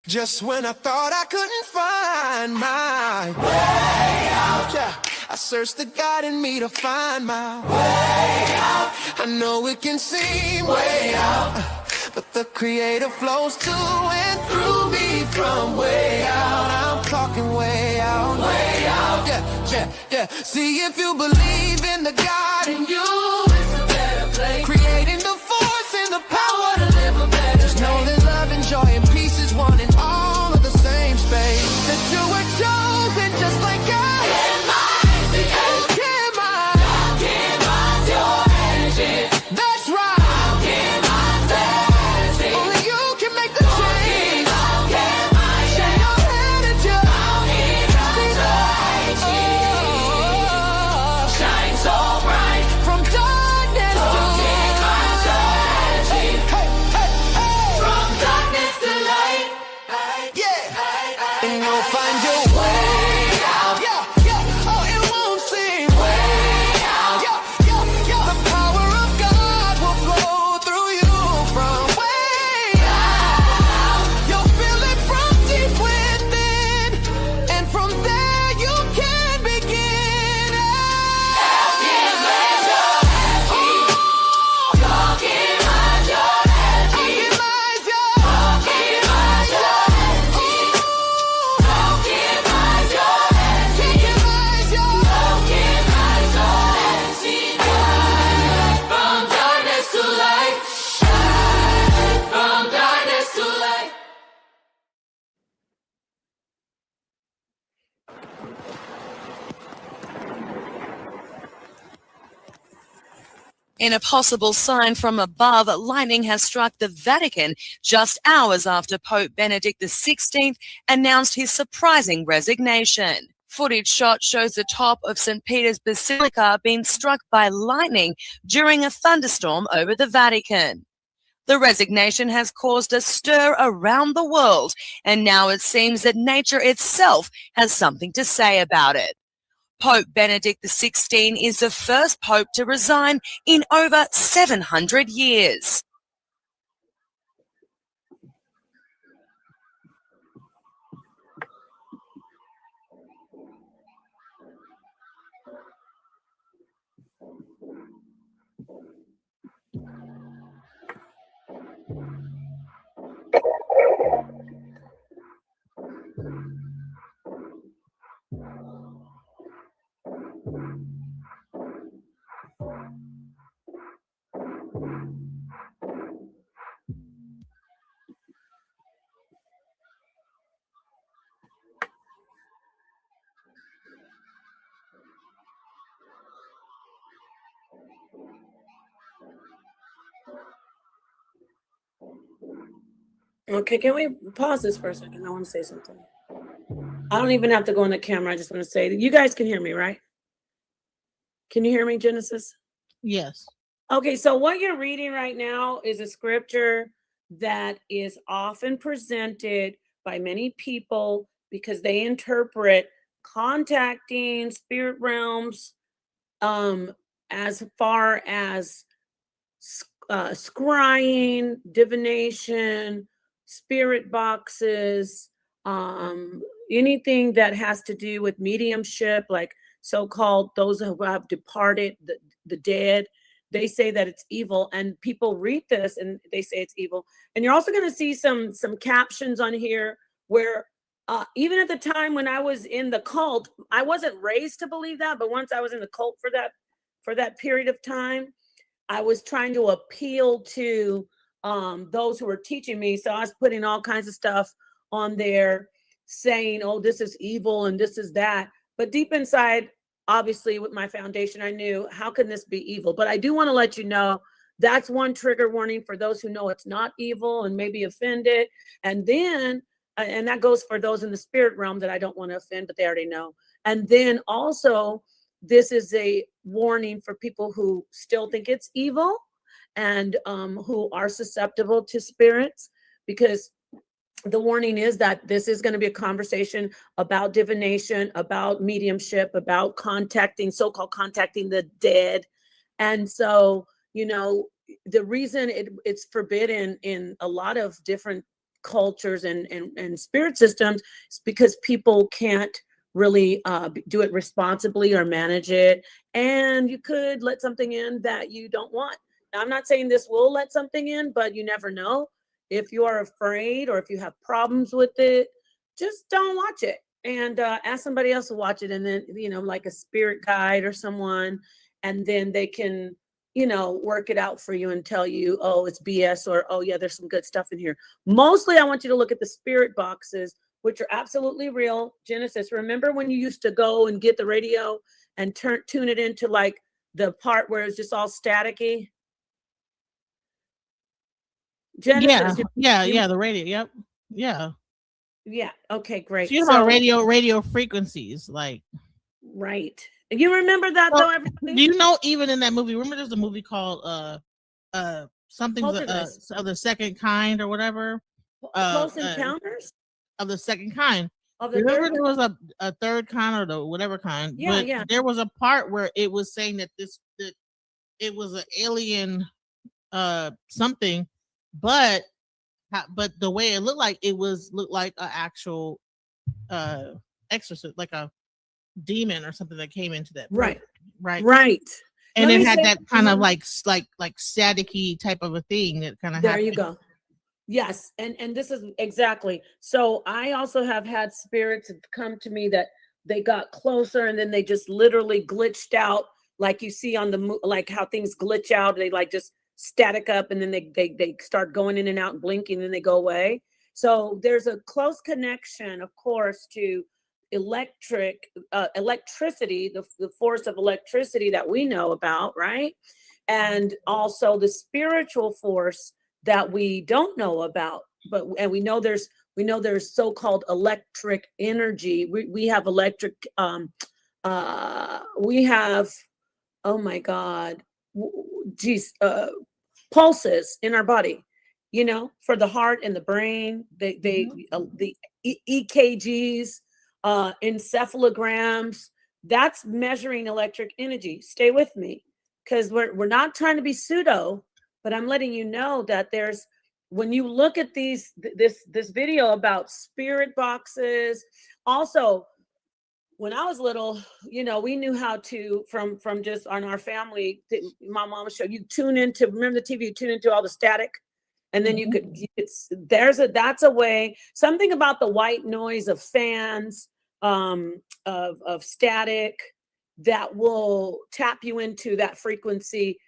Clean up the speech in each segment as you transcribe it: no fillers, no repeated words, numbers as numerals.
Just when I thought I couldn't find my way out, yeah, I searched the God in me to find my way out. I know it can seem way out, but the Creator flows to and through me from way out. I'm talking way out, yeah, yeah, yeah. See, if you believe in the God in you, it's a better place. Creating the force and the power to live a better. Just know that love and joy and peace is one in all of the same space. That you were chosen just like God. Your energy. That's right. Only you can make the change. Shine your energy. Shine so bright from darkness to light. From darkness to light. Yeah. And you'll find your way out. Yeah. Oh, it won't seem way out. Yeah. The power of God will flow through you from way out. You'll feel it from deep within, and from there you can begin. From darkness to light. From darkness to light. In a possible sign from above, lightning has struck the Vatican just hours after Pope Benedict XVI announced his surprising resignation. Footage shot shows the top of St. Peter's Basilica being struck by lightning during a thunderstorm over the Vatican. The resignation has caused a stir around the world, and now it seems that nature itself has something to say about it. Pope Benedict XVI is the first pope to resign in over 700 years. Okay, can we pause this for a second? I want to say something. I don't even have to go on the camera. I just want to say that you guys can hear me, right? Can you hear me, Genesis? Yes. Okay, so what you're reading right now is a scripture that is often presented by many people because they interpret contacting spirit realms as far as scrying, divination, spirit boxes, anything that has to do with mediumship, like so-called those who have departed, the dead. They say that it's evil, and people read this and they say it's evil. And you're also going to see some captions on here where even at the time when I was in the cult, I wasn't raised to believe that, but once I was in the cult for that period of time, I was trying to appeal to those who were teaching me. So I was putting all kinds of stuff on there saying, oh, this is evil and this is that. But deep inside, obviously with my foundation, I knew, how can this be evil? But I do want to let you know, that's one trigger warning for those who know it's not evil and maybe offended. And then, and that goes for those in the spirit realm that I don't want to offend, but they already know. And then also, this is a warning for people who still think it's evil and who are susceptible to spirits, because the warning is that this is going to be a conversation about divination, about mediumship, about so-called contacting the dead. And so, you know, the reason it's forbidden in a lot of different cultures and spirit systems, it's because people can't really do it responsibly or manage it. And you could let something in that you don't want. Now, I'm not saying this will let something in, but you never know. If you are afraid or if you have problems with it, just don't watch it, and ask somebody else to watch it. And then, like a spirit guide or someone, and then they can, work it out for you and tell you, oh, it's BS, or, oh, yeah, there's some good stuff in here. Mostly, I want you to look at the spirit boxes, which are absolutely real. Genesis, remember when you used to go and get the radio and tune it into like the part where it's just all staticky? Genesis, yeah, the radio. Yep. Yeah. Okay, great. So you know radio frequencies, like, right. You remember that though, everybody? Do you know, even in that movie, remember there's a movie called something of the second kind or whatever? Close Encounters of the second kind. Remember there was a third kind, or the whatever kind. Yeah, but there was a part where it was saying that it was an alien something, but the way it looked like, looked like an actual exorcist, like a demon or something that came into that right. And it had that kind of like staticky type of a thing that kind of there happened. You go. Yes, and this is exactly. So I also have had spirits come to me that they got closer and then they just literally glitched out, like you see on the like how things glitch out. They like just static up, and then they start going in and out and blinking, and then they go away. So there's a close connection, of course, to electricity, the force of electricity that we know about, right? And also the spiritual force that we don't know about, and we know there's so-called electric energy. We have electric we have, oh my God, pulses in our body, for the heart and the brain. The EKGs, encephalograms, that's measuring electric energy. Stay with me, because we're not trying to be pseudo, but I'm letting you know that when you look at this video about spirit boxes. Also, when I was little, we knew how to, from just on our family, my mom would show you remember the TV, you tune into all the static, and then that's a way, something about the white noise of fans, of static, that will tap you into that frequency.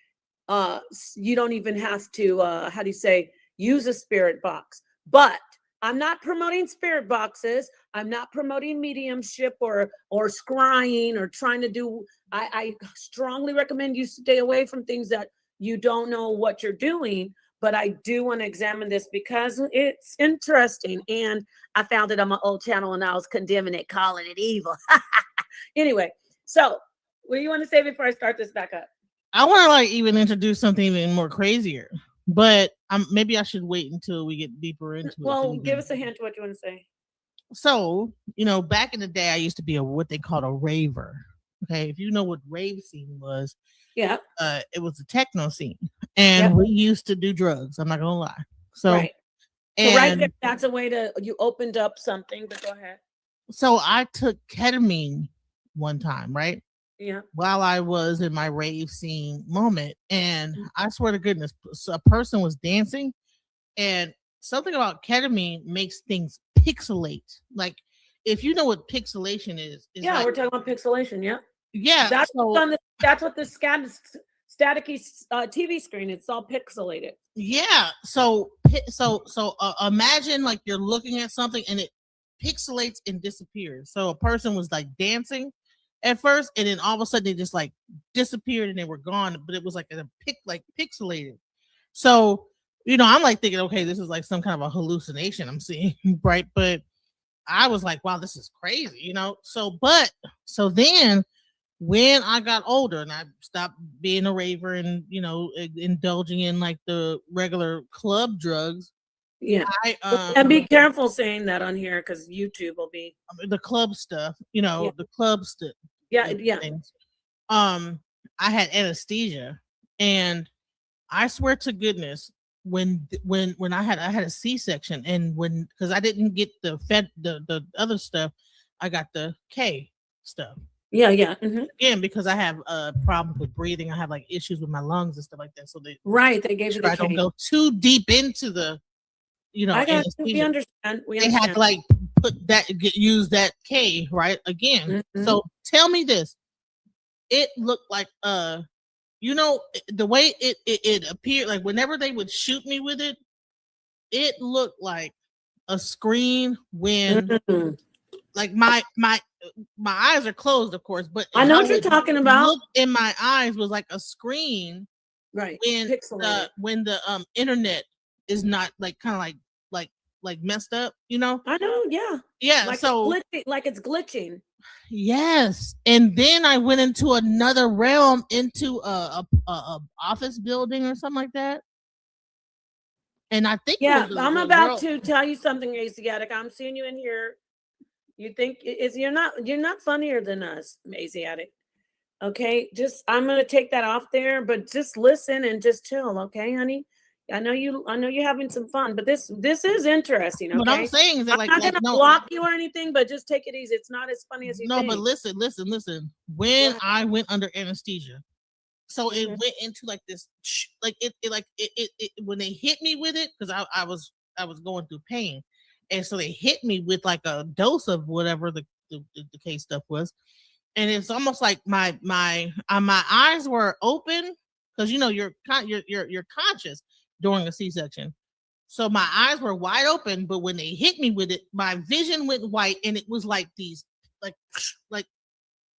You don't even have to, use a spirit box. But I'm not promoting spirit boxes. I'm not promoting mediumship or scrying or trying to do. I strongly recommend you stay away from things that you don't know what you're doing. But I do want to examine this because it's interesting. And I found it on my old channel and I was condemning it, calling it evil. Anyway, so what do you want to say before I start this back up? I want to even introduce something even more crazier, but maybe I should wait until we get deeper into it. Well, give us a hint to what you want to say. So, back in the day, I used to be what they called a raver. Okay, if you know what rave scene was, yeah, it was a techno scene, and we used to do drugs. I'm not gonna lie. So, right. So right there, that's a way you opened up something. But go ahead. So I took ketamine one time, right? Yeah. While I was in my rave scene moment, and I swear to goodness, a person was dancing, and something about ketamine makes things pixelate. Like, if you know what pixelation is we're talking about pixelation. Yeah, that's what the staticky TV screen. It's all pixelated. Yeah. So imagine like you're looking at something and it pixelates and disappears. So a person was like dancing at first, and then all of a sudden they just like disappeared and they were gone, but it was like pixelated. So, I'm like thinking, okay, this is like some kind of a hallucination I'm seeing, right? But I was like, wow, this is crazy, So then when I got older and I stopped being a raver and, indulging in like the regular club drugs. Yeah. And be careful saying that on here, because YouTube will be the club stuff, the club stuff. Yeah. Things. I had anesthesia, and I swear to goodness, when I had a C-section, and because I didn't get the other stuff, I got the K stuff. Yeah, yeah. Mm-hmm. Again, because I have problems with breathing, I have like issues with my lungs and stuff like that. So they gave you I the don't K. go too deep into the I got you. We anesthesia. understand. They had to like use that K right again. Mm-hmm. So tell me this. It looked like the way it appeared, like whenever they would shoot me with it, it looked like a screen when like my eyes are closed, of course, but I know what you're would talking about. look in my eyes was like a screen, Right. when the internet is not like kind of like messed up, I know, yeah. Yeah, Like so it's glitching. Yes, and then I went into another realm, into a office building or something like that. And I think Yeah, I'm about to tell you something, Asiatic. I'm seeing you in here. You think you're not funnier than us, Asiatic. Okay, I'm gonna take that off there, but just listen and just chill, okay, honey? I know you're having some fun, but this is interesting. Okay, what I'm saying is that I'm not gonna block you or anything, but just take it easy. It's not as funny as you think. But listen. When I went under anesthesia, so it went into like this, like it when they hit me with it, because I was going through pain, and so they hit me with like a dose of whatever the case stuff was, and it's almost like my eyes were open, because you're conscious during a C-section. So my eyes were wide open, but when they hit me with it, my vision went white, and it was like these, like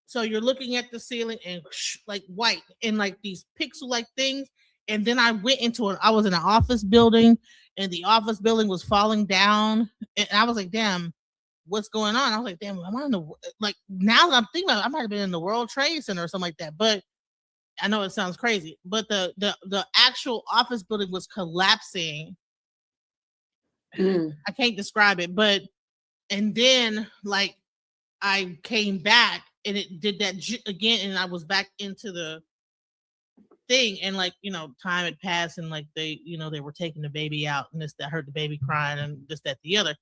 so you're looking at the ceiling and like white and like these pixel-like things. And then I went I was in an office building, and the office building was falling down, and I was like, damn, what's going on? I was like, damn, am I in the, like, now that I'm thinking about it, I might have been in the World Trade Center or something like that. But I know it sounds crazy, but the actual office building was collapsing. I can't describe it, but and then like I came back, and it did that again, and I was back into the thing, and like time had passed, and like they were taking the baby out, and I heard the baby crying, and this, that, the other.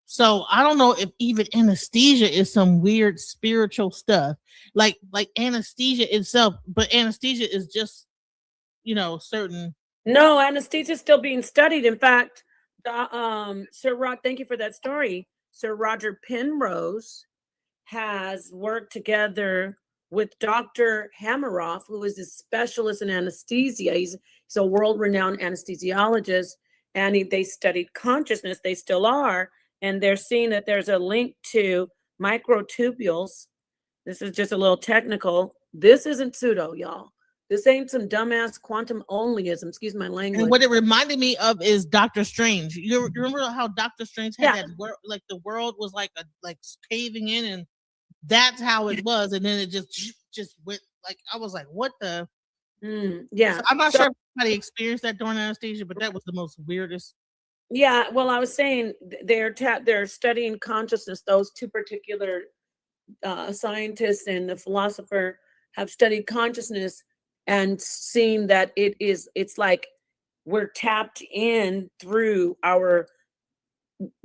So I don't know if even anesthesia is some weird spiritual stuff, like anesthesia itself, but anesthesia is just certain. No, anesthesia is still being studied. In fact, Sir Rod, thank you for that story. Sir Roger Penrose has worked together with Dr. Hammeroff, who is a specialist in anesthesia. He's a world-renowned anesthesiologist, and they studied consciousness. They still are, and they're seeing that there's a link to microtubules. This is just a little technical. This isn't pseudo, y'all. This ain't some dumbass quantum onlyism. Excuse my language. And what it reminded me of is Doctor Strange. You remember how Doctor Strange had that like the world was like caving in, and that's how it was. And then it just went, like, I was like, what the? Yeah. So I'm not sure if anybody experienced that during anesthesia, but that was the most weirdest. Yeah. Well, I was saying they're studying consciousness. Those two particular scientists and the philosopher have studied consciousness and seen that it's like we're tapped in through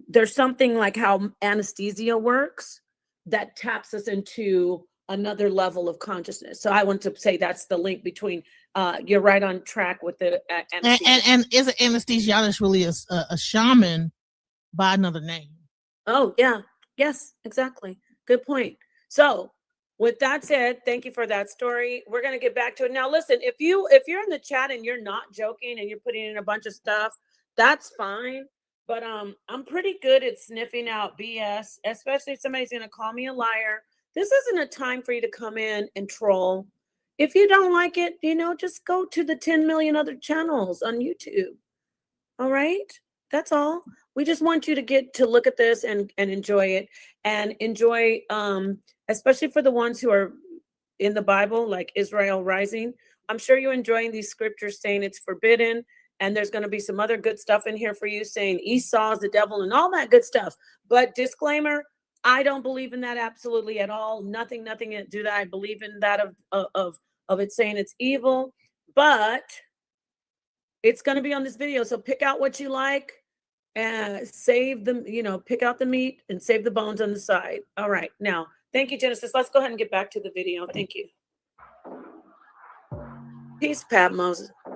there's something like how anesthesia works that taps us into another level of consciousness. So I want to say that's the link between, you're right on track with the anesthesia. And is an anesthesiologist really a shaman by another name? Oh, yeah. Yes, exactly. Good point. So with that said, thank you for that story. We're going to get back to it. Now, listen, if you're in the chat and you're not joking and you're putting in a bunch of stuff, that's fine. But I'm pretty good at sniffing out BS, especially if somebody's going to call me a liar. This isn't a time for you to come in and troll. If you don't like it, just go to the 10 million other channels on YouTube. All right? That's all. We just want you to get to look at this and enjoy it, and enjoy, especially for the ones who are in the Bible, like Israel Rising. I'm sure you're enjoying these scriptures saying it's forbidden. And there's going to be some other good stuff in here for you saying Esau is the devil and all that good stuff. But disclaimer, I don't believe in that absolutely at all. Nothing do that. I believe in that of it saying it's evil. But It's going to be on this video. So pick out what you like and save them, pick out the meat and save the bones on the side. All right. Now, thank you, Genesis. Let's go ahead and get back to the video. Thank you. Peace, Pat Moses. I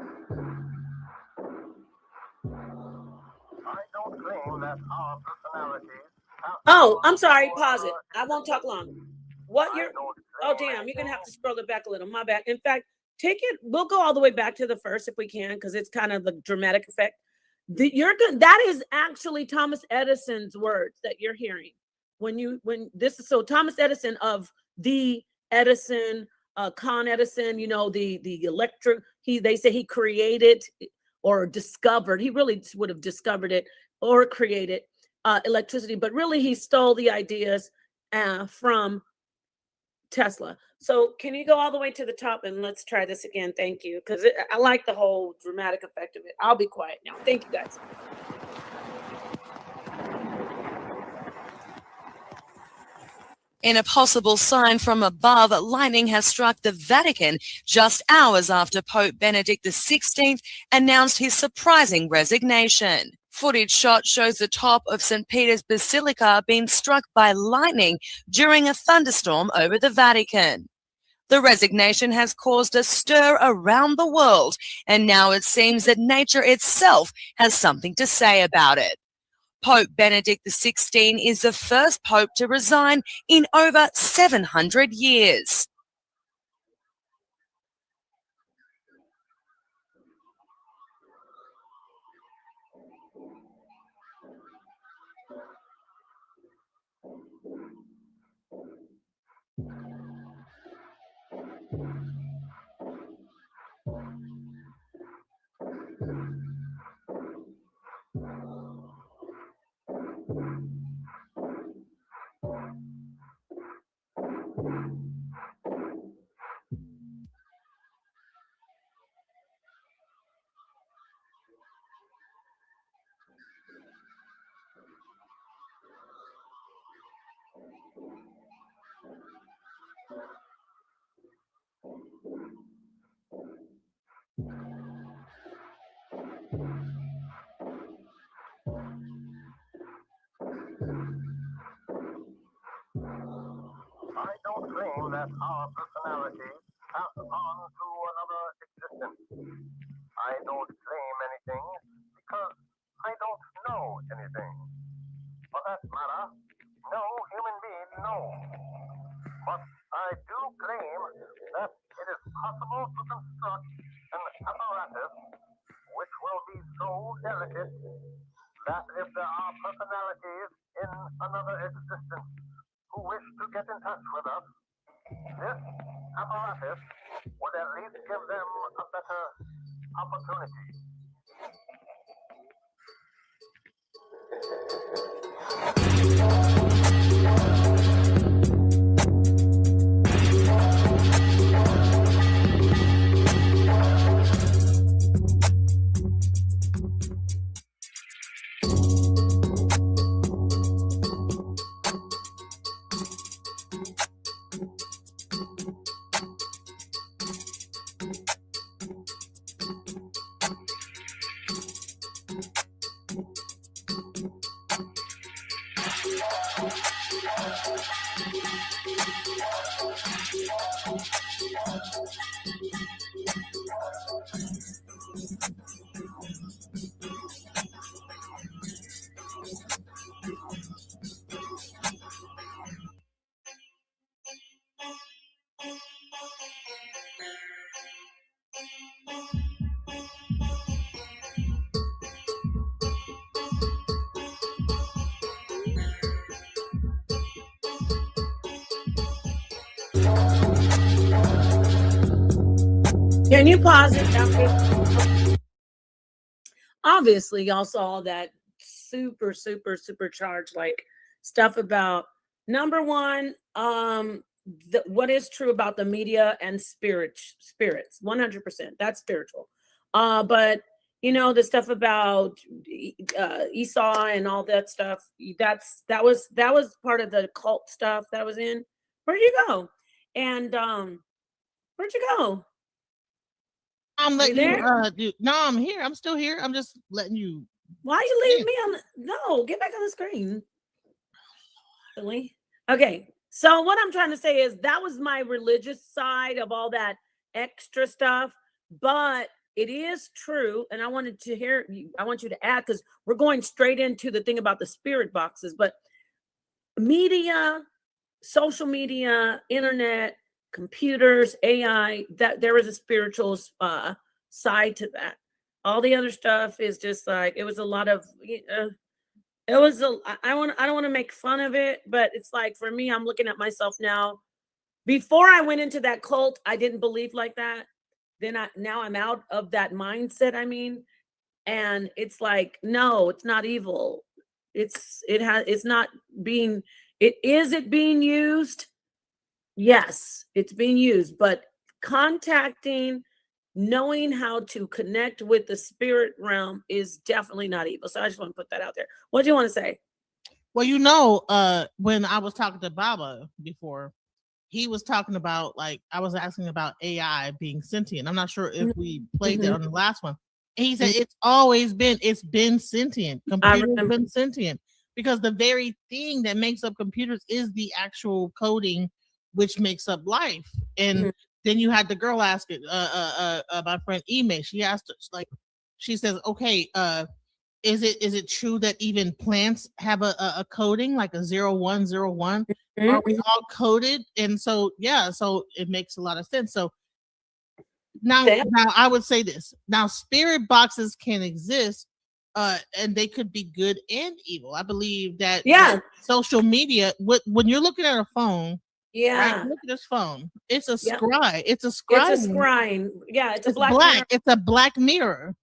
don't claim that our personalities. Oh, I'm sorry. Pause it. I won't talk long. What you're. Oh, damn. You're going to have to scroll it back a little. My bad. In fact, take it. We'll go all the way back to the first if we can, because it's kind of the dramatic effect. That is actually Thomas Edison's words that you're hearing so Thomas Edison of the Edison, Con Edison, the electric, they say he created or discovered, he really would have discovered it or created electricity, but really he stole the ideas from Tesla. So can you go all the way to the top and let's try this again? Thank you. Because I like the whole dramatic effect of it. I'll be quiet now. Thank you, guys. In a possible sign from above, lightning has struck the Vatican just hours after Pope Benedict XVI announced his surprising resignation. Footage shot shows the top of St. Peter's Basilica being struck by lightning during a thunderstorm over the Vatican. The resignation has caused a stir around the world, and now it seems that nature itself has something to say about it. Pope Benedict XVI is the first pope to resign in over 700 years. I don't claim that our personalities pass on to another existence. I don't claim anything because I don't know anything. For that matter, no human being knows. But I do claim that it is possible to construct an apparatus which will be so delicate that if there are personalities in another existence who wish to get in touch with us, this apparatus would at least give them a better opportunity. Can you pause it? Obviously, y'all saw that super charged like stuff about number one, what is true about the media and spirits 100%. That's spiritual. But the stuff about Esau and all that stuff, that was part of the cult stuff that was in. Where'd you go? And where'd you go? I'm letting there? No, I'm here. I'm still here. I'm just letting you. Why you leave me on the, no, get back on the screen. Really? Okay. So what I'm trying to say is that was my religious side of all that extra stuff, but it is true. And I wanted to hear you, I want you to add, because we're going straight into the thing about the spirit boxes, but media, social media, internet, computers, AI, that there is a spiritual side to that. All the other stuff is just like, it was a lot of, it was I don't want to make fun of it, but it's like, for me, I'm looking at myself now. Before I went into that cult, I didn't believe like that. Then now I'm out of that mindset. I mean, and it's like, no, it's not evil. It's not being, is it being used? Yes, it's being used, but contacting, knowing how to connect with the spirit realm is definitely not evil. So I just want to put that out there. What do you want to say? Well, when I was talking to Baba before, he was talking about, like, I was asking about AI being sentient. I'm not sure if we played that on the last one. And he said it's been sentient. Computers have been sentient, because the very thing that makes up computers is the actual coding which makes up life. And then you had the girl ask it, my friend Ime. She asked us, like, she says, okay, is it true that even plants have a coding, like a 0101? Are we all coded? And so, yeah, so it makes a lot of sense. So now I would say this. Now, spirit boxes can exist, and they could be good and evil. I believe that social media, when you're looking at a phone, right, look at this phone. It's a scry. It's a scry. It's a scrying. Yeah, it's a black. It's a black mirror.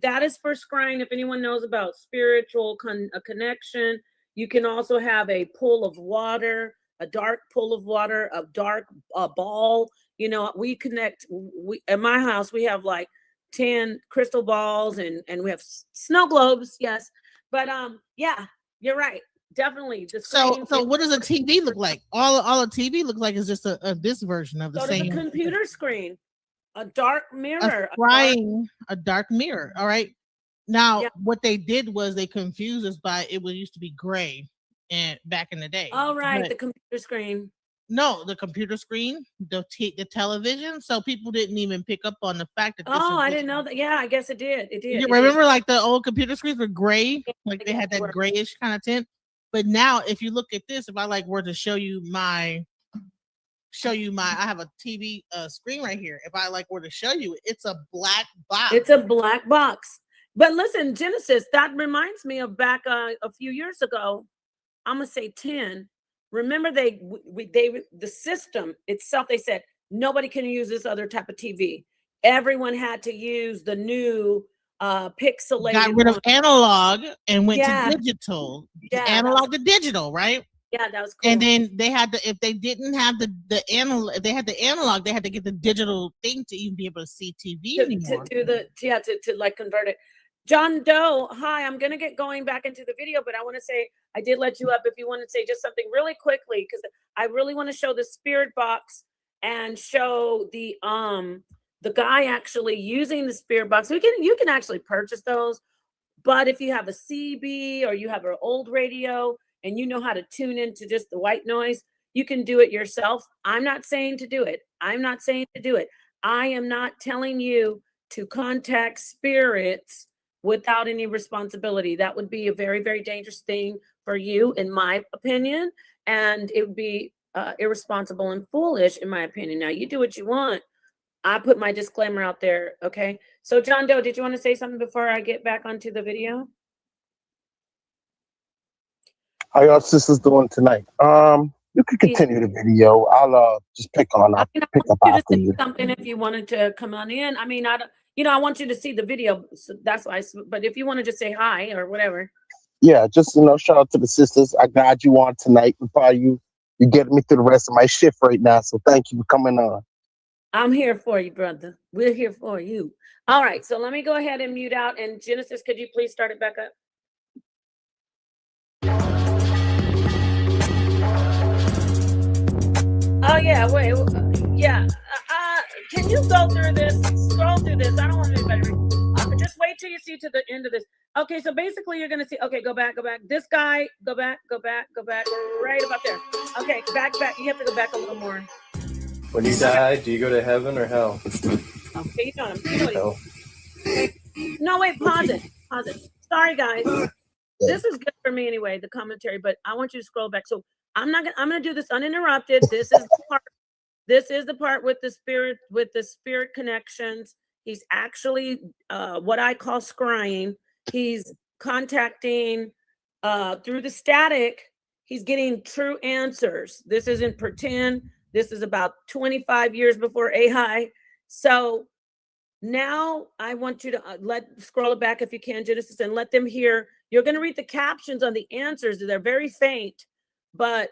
That is for scrying. If anyone knows about spiritual connection, you can also have a pool of water, a dark pool of water, a dark ball. You know, we connect. At my house, we have like 10 crystal balls, and we have snow globes. Yes, but yeah, you're right. Definitely. So what does a TV look like? All a TV looks like is just this version of the same. The computer screen, a dark mirror, a dark mirror. All right. Now, what they did was they confused us by it used to be gray, and back in the day. All right, the computer screen. No, the computer screen, the television. So people didn't even pick up on the fact that. I didn't know that. Yeah, I guess it did. It did. You remember, like, the old computer screens were gray, like they had that grayish kind of tint. But now, if you look at this, if I were to show you my, I have a TV screen right here. If I were to show you, it's a black box. It's a black box. But listen, Genesis, that reminds me of back a few years ago. I'm gonna say 10. Remember, the system itself. They said nobody can use this other type of TV. Everyone had to use the new pixelated. Got rid of analog and went to digital. Analog to digital, right? Yeah, that was cool. And then they had to, if they didn't have the analog, if they had the analog, they had to get the digital thing to even be able to see TV anymore. To convert it. John Doe, hi, I'm going to get going back into the video, but I want to say, I did let you up if you want to say just something really quickly, because I really want to show the spirit box and show the guy actually using the spirit box. You can actually purchase those, but if you have a CB or you have an old radio and you know how to tune into just the white noise, you can do it yourself. I'm not saying to do it. I am not telling you to contact spirits without any responsibility. That would be a very, very dangerous thing for you, in my opinion, and it would be irresponsible and foolish, in my opinion. Now, you do what you want. I put my disclaimer out there, okay? So, John Doe, did you want to say something before I get back onto the video? How y'all sisters doing tonight? You can continue the video. I'll just pick up after you. Something if you wanted to come on in. I mean, I want you to see the video, so that's why. But if you want to just say hi or whatever. Yeah, just shout out to the sisters. I got you on tonight. You getting me through the rest of my shift right now. So thank you for coming on. I'm here for you, brother. We're here for you. All right, so let me go ahead and mute out. And Genesis, could you please start it back up? Oh yeah, wait, yeah. Can you go through this? Scroll do this. I don't want anybody to read. Just wait till you see to the end of this. Okay, so basically you're gonna see. Okay, go back. This guy, go back. Right about there. Okay, back. You have to go back a little more. When you die, do you go to heaven or hell? Okay, you know what Hell. No, wait, pause it. Sorry, guys. This is good for me anyway, the commentary, but I want you to scroll back. So I'm gonna do this uninterrupted. This is the part with the spirit connections. He's actually what I call scrying. He's contacting through the static. He's getting true answers. This isn't pretend. This is about 25 years before AI. So now I want you to scroll it back if you can, Genesis, and let them hear. You're going to read the captions on the answers. They're very faint, but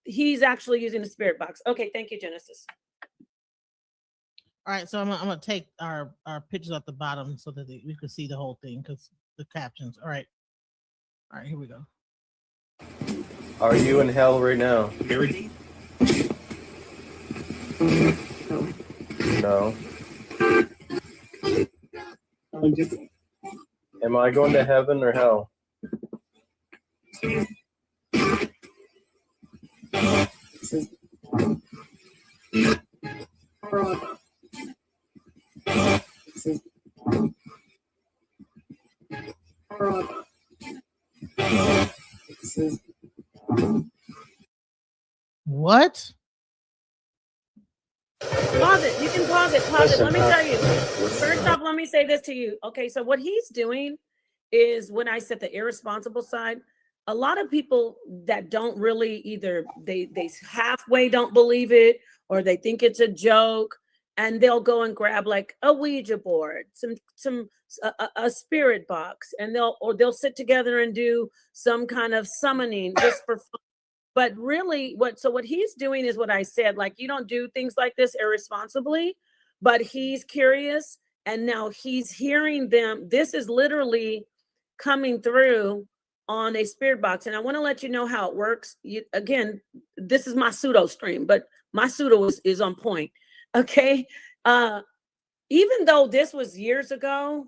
he's actually using the spirit box. Okay, thank you, Genesis. All right, so I'm gonna take our pictures at the bottom so that we can see the whole thing because the captions. All right, here we go. Are you in hell right now? No. Am I going to heaven or hell? What? Pause it. You can pause it. Let me tell you. First off, let me say this to you. Okay, so what he's doing is, when I said the irresponsible side, a lot of people that don't really either they halfway don't believe it, or they think it's a joke, and they'll go and grab like a Ouija board, a spirit box, and they'll sit together and do some kind of summoning just for fun. But really, what he's doing is what I said, like, you don't do things like this irresponsibly, but he's curious, and now he's hearing them. This is literally coming through on a spirit box. And I want to let you know how it works. Again, this is my pseudo stream, but my pseudo is on point. Okay. Even though this was years ago,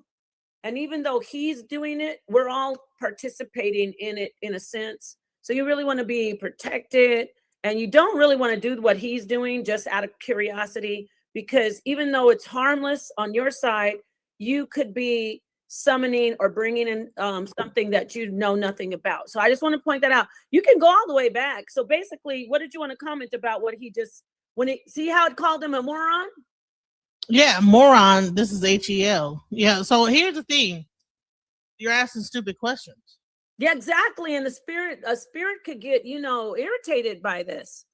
and even though he's doing it, we're all participating in it in a sense. So you really want to be protected, and you don't really want to do what he's doing just out of curiosity, because even though it's harmless on your side, you could be summoning or bringing in something that you know nothing about. So I just want to point that out. You can go all the way back. So basically, what did you want to comment about what he just, see how it called him a moron? Yeah, moron. This is HEL. Yeah. So here's the thing. You're asking stupid questions. Yeah, exactly. And a spirit could get, irritated by this.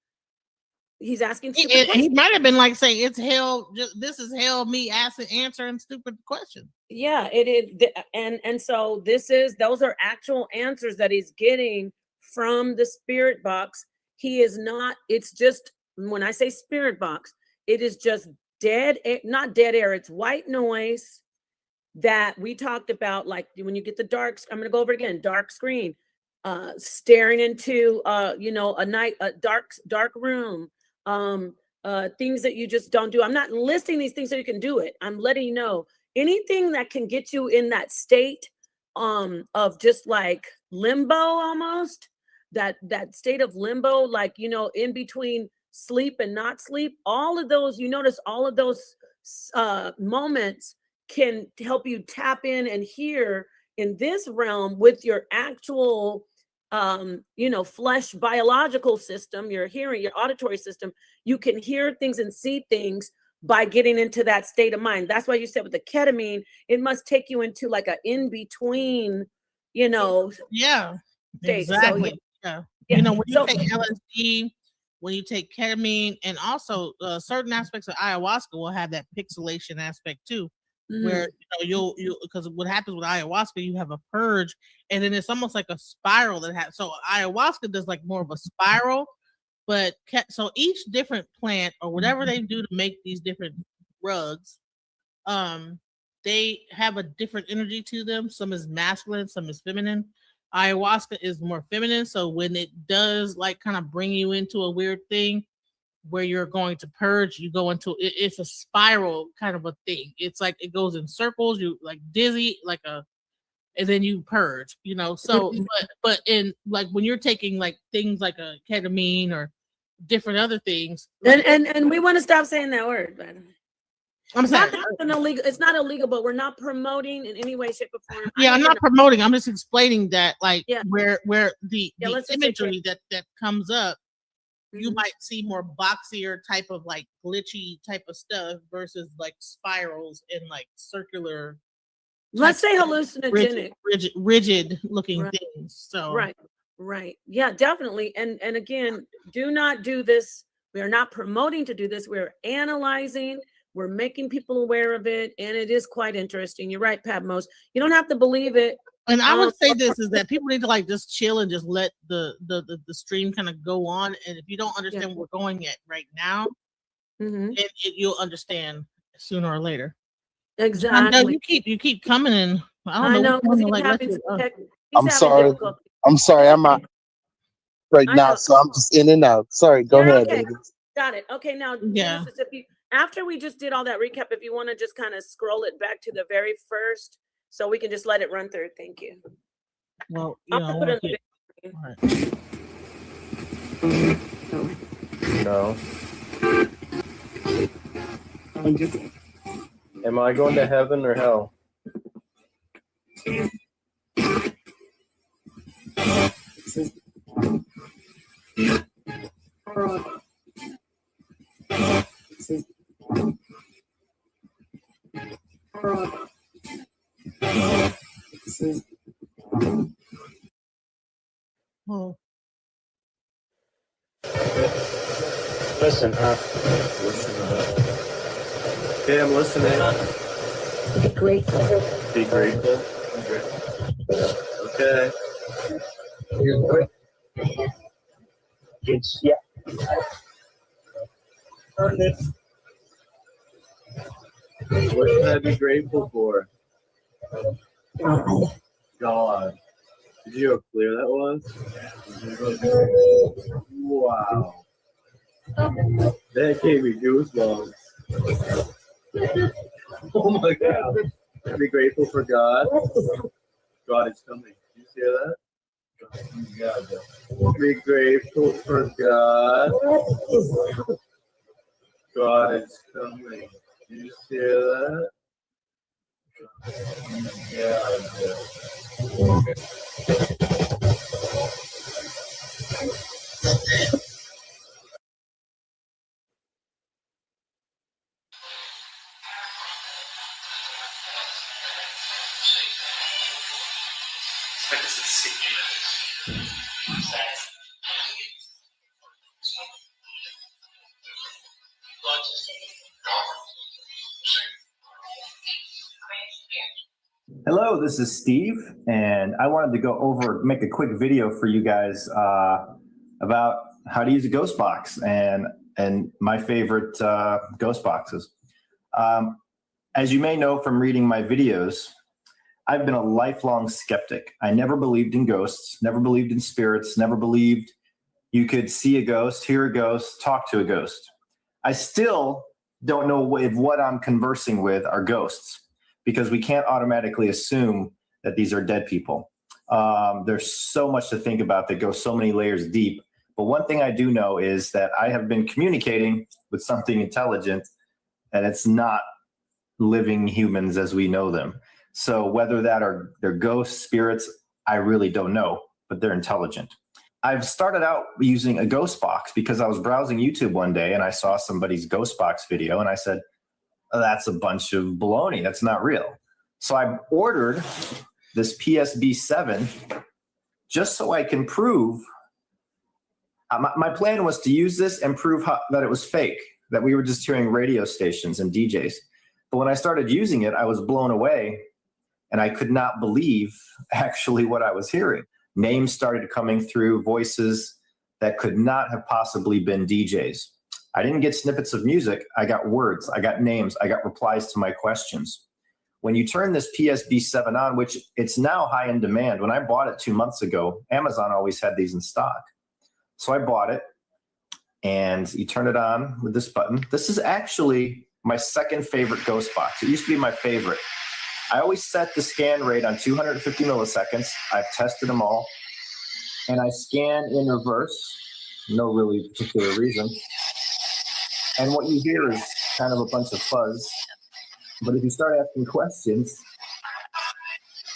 He's asking stupid questions. He might have been like saying, it's hell. This is hell, me answering stupid questions. Yeah, it is. And so those are actual answers that he's getting from the spirit box. He is not, it's just, when I say spirit box, it is just not dead air. It's white noise that we talked about, like when you get the dark, I'm going to go over it again, dark screen, staring into, a dark room, things that you just don't do. I'm not listing these things so you can do it. I'm letting you know anything that can get you in that state of just like limbo, almost that state of limbo, like, in between sleep and not sleep. All of those, notice all of those moments can help you tap in and hear in this realm with your actual flesh biological system, your hearing, your auditory system. You can hear things and see things by getting into that state of mind. That's why you said with the ketamine, it must take you into like a in-between, yeah, state. exactly. So, yeah. Yeah. When you take LSD, when you take ketamine, and also certain aspects of ayahuasca will have that pixelation aspect too. Where you'll because what happens with ayahuasca, you have a purge, and then it's almost like a spiral that happens. So ayahuasca does like more of a spiral, but so each different plant or whatever they do to make these different drugs, they have a different energy to them. Some is masculine, some is feminine. Ayahuasca is more feminine, so when it does like kind of bring you into a weird thing, where you're going to purge. You go into it's a spiral kind of a thing. It's like it goes in circles. You like dizzy, like and then you purge. You know, so but in like when you're taking like things like a ketamine or different other things, and we want to stop saying that word, by the way. I'm saying illegal. It's not illegal, but we're not promoting in any way, shape, or form. Yeah, I'm not promoting. I'm just explaining that, like, Yeah. where the imagery that comes up, you Mhm. might see more boxier type of like glitchy type of stuff versus like spirals and like circular. Let's say type of hallucinogenic. rigid looking Right. things. So Right. Yeah, definitely. And again, do not do this. We are not promoting to do this. We're analyzing. We're making people aware of it, and it is quite interesting. You're right, Patmos. You don't have to believe it. And I would say this is that people need to like just chill and just let the stream kind of go on. And if you don't understand what we're going at right now, you'll understand sooner or later. Exactly. You keep coming in. I know. I'm sorry. I'm sorry. I'm out right now, so I'm just in and out. Sorry. Go ahead. Okay. Got it. Okay. Now, Genesis, after we just did all that recap, if you want to just kind of scroll it back to the very first, so we can just let it run through. Thank you. Well, No. Am I going to heaven or hell? Oh. Listen, okay, I'm listening. Be grateful. Be grateful. Okay. It's What should I be grateful for? God. Did you know how clear that was? Wow. That gave me goosebumps. Oh my God. Be grateful for God. God is coming. Did you hear that? Be grateful for God. God is coming. Did you hear that? Hello, this is Steve, and I wanted to make a quick video for you guys about how to use a ghost box and my favorite ghost boxes. As you may know from reading my videos, I've been a lifelong skeptic. I never believed in ghosts, never believed in spirits, never believed you could see a ghost, hear a ghost, talk to a ghost. I still don't know if what I'm conversing with are ghosts, because we can't automatically assume that these are dead people. There's so much to think about that goes so many layers deep. But one thing I do know is that I have been communicating with something intelligent, and it's not living humans as we know them. So whether they're ghosts, spirits, I really don't know, but they're intelligent. I've started out using a ghost box because I was browsing YouTube one day and I saw somebody's ghost box video and I said, oh, that's a bunch of baloney. That's not real. So I ordered this PSB7 just so I can prove. My plan was to use this and prove that it was fake, that we were just hearing radio stations and DJs. But when I started using it, I was blown away and I could not believe actually what I was hearing. Names started coming through, voices that could not have possibly been DJs. I didn't get snippets of music. I got words, I got names, I got replies to my questions. When you turn this PSB7 on, which it's now high in demand, when I bought it 2 months ago, Amazon always had these in stock. So I bought it. and you turn it on with this button. This is actually my second favorite ghost box. It used to be my favorite. I always set the scan rate on 250 milliseconds. I've tested them all. And I scan in reverse, no really particular reason. And what you hear is kind of a bunch of fuzz. But if you start asking questions,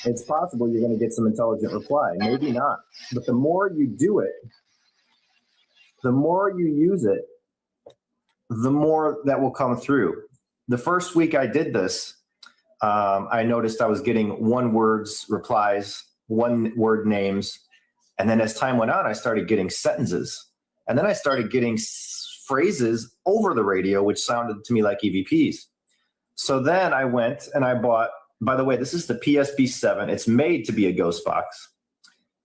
it's possible you're going to get some intelligent reply. Maybe not. But the more you do it, the more you use it, the more that will come through. The first week I did this, I noticed I was getting one-word replies, one-word names. And then as time went on, I started getting sentences. And then I started getting phrases over the radio, which sounded to me like EVPs. So then I went and I bought, by the way, this is the PSB-7. It's made to be a ghost box.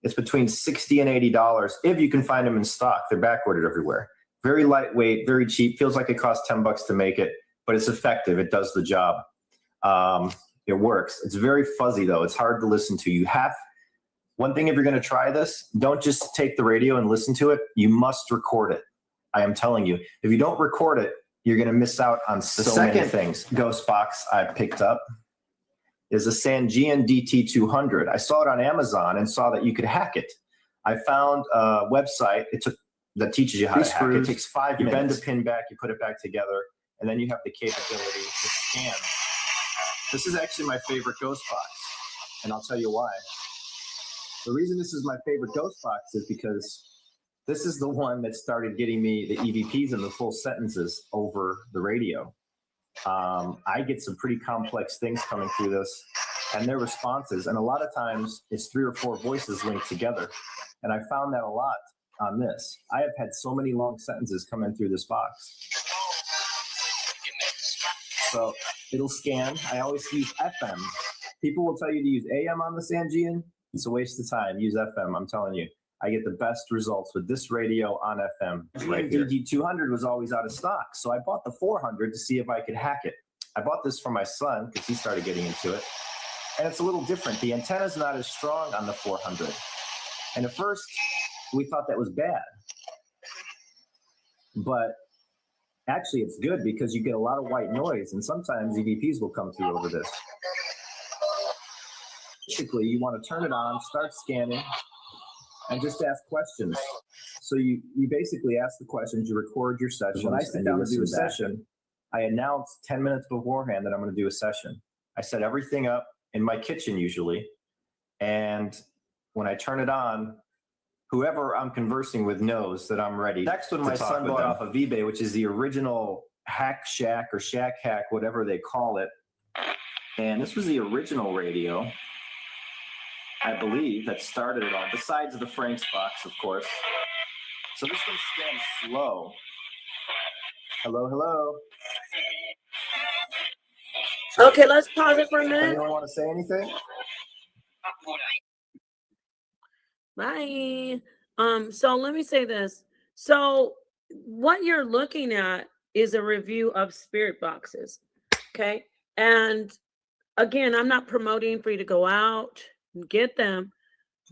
It's between $60 and $80 if you can find them in stock. They're backordered everywhere. Very lightweight, very cheap. Feels like it costs $10 to make it, but it's effective. It does the job. It works. It's very fuzzy though. It's hard to listen to. One thing, if you're going to try this, don't just take the radio and listen to it. You must record it. I am telling you, if you don't record it, you're going to miss out on so many things. Ghost box I picked up is a Sangean DT200. I saw it on Amazon and saw that you could hack it. I found a website that teaches you how to hack it. It takes 5 minutes. You bend the pin back, you put it back together, and then you have the capability to scan. This is actually my favorite ghost box, and I'll tell you why. The reason this is my favorite ghost box is because this is the one that started getting me the EVPs and the full sentences over the radio. I get some pretty complex things coming through this and their responses. And a lot of times it's 3 or 4 voices linked together. And I found that a lot on this. I have had so many long sentences come in through this box. So it'll scan. I always use FM. People will tell you to use AM on the Sangean. It's a waste of time. Use FM. I'm telling you. I get the best results with this radio on FM. Right here. DD200 was always out of stock, so I bought the 400 to see if I could hack it. I bought this for my son because he started getting into it, and it's a little different. The antenna's not as strong on the 400, and at first we thought that was bad, but actually it's good because you get a lot of white noise, and sometimes EVPs will come through over this. Basically, you want to turn it on, start scanning, and just ask questions. So you basically ask the questions, you record your session. When I sit down to do a session, I announce 10 minutes beforehand that I'm going to do a session. I set everything up in my kitchen usually. And when I turn it on, whoever I'm conversing with knows that I'm ready. Next one, my son bought off of eBay, which is the original Hack Shack or Shack Hack, whatever they call it. And this was the original radio, I believe, that started it all, besides the Frank's box, of course. So this one scans slow. Hello, hello. Okay, let's pause it for a minute. Anyone want to say anything? Bye. So let me say this. So what you're looking at is a review of spirit boxes. Okay. And again, I'm not promoting for you to go out and get them,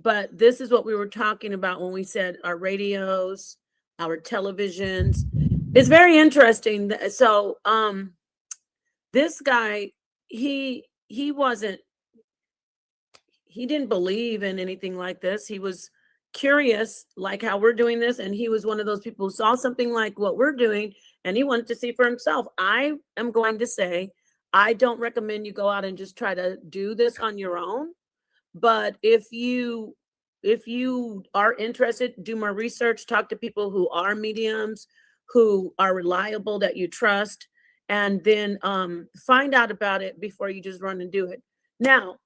but this is what we were talking about when we said our radios, our televisions. It's very interesting. So this guy, he didn't believe in anything like this. He was curious, like how we're doing this, and he was one of those people who saw something like what we're doing and he wanted to see for himself. I am going to say I don't recommend you go out and just try to do this on your own. But if you are interested, do more research, talk to people who are mediums, who are reliable, that you trust, and then find out about it before you just run and do it. Now,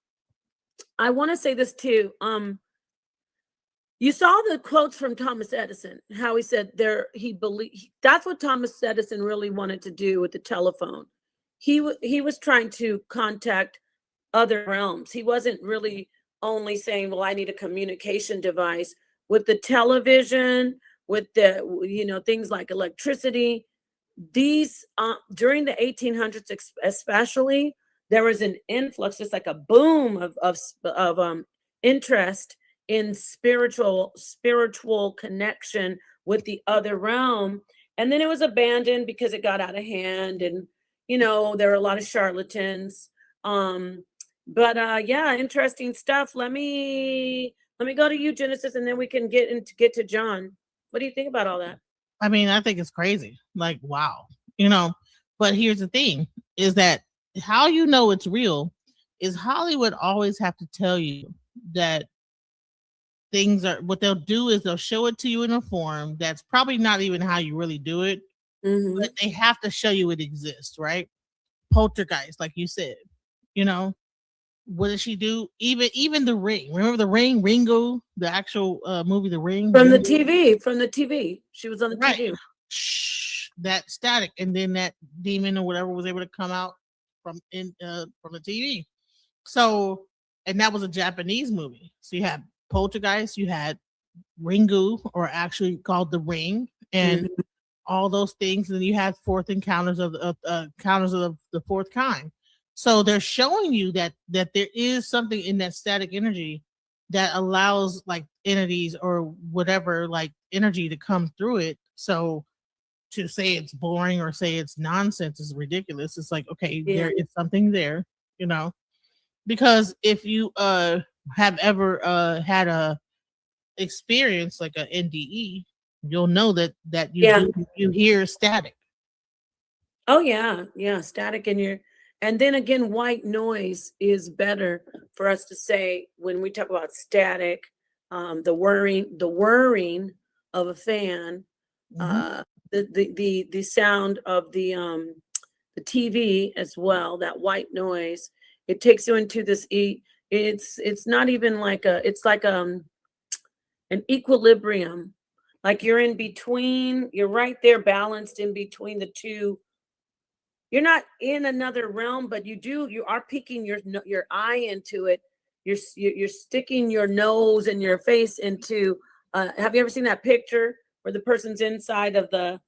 I want to say this too. You saw the quotes from Thomas Edison, how he said he believed, that's what Thomas Edison really wanted to do with the telephone. He was trying to contact other realms. He wasn't really only saying, well, I need a communication device. With the television, with the, things like electricity, these, during the 1800s especially, there was an influx, just like a boom of interest in spiritual connection with the other realm. And then it was abandoned because it got out of hand, and there were a lot of charlatans. But yeah, interesting stuff. Let me go to you, Genesis, and then we can get to John. What do you think about all that? I mean, I think it's crazy. Like, wow, but here's the thing is that how it's real is Hollywood always have to tell you that things are, what they'll do is they'll show it to you in a form that's probably not even how you really do it, but they have to show you it exists, right? Poltergeist, like you said, what did she do? Even The Ring. Remember The Ring? Ringo, the actual movie The Ring? From the TV. She was on the TV. That static, and then that demon or whatever was able to come out from the TV. So, and that was a Japanese movie. So you had Poltergeist, you had Ringu, or actually called The Ring, and all those things. And then you had fourth encounters of the fourth kind. So they're showing you that there is something in that static energy that allows like entities or whatever like energy to come through it. So to say it's boring or say it's nonsense is ridiculous. It's like, okay, there is something there, because if you have ever had a experience like a NDE, you'll know that you hear static. Oh yeah, static in your. And then again, white noise is better for us to say when we talk about static, the whirring of a fan, the sound of the TV as well. That white noise, it takes you into this. It's not even like it's like an equilibrium, like you're in between. You're right there, balanced in between the two. You're not in another realm, but you are peeking your eye into it. You're sticking your nose and your face into. Have you ever seen that picture where the person's inside of the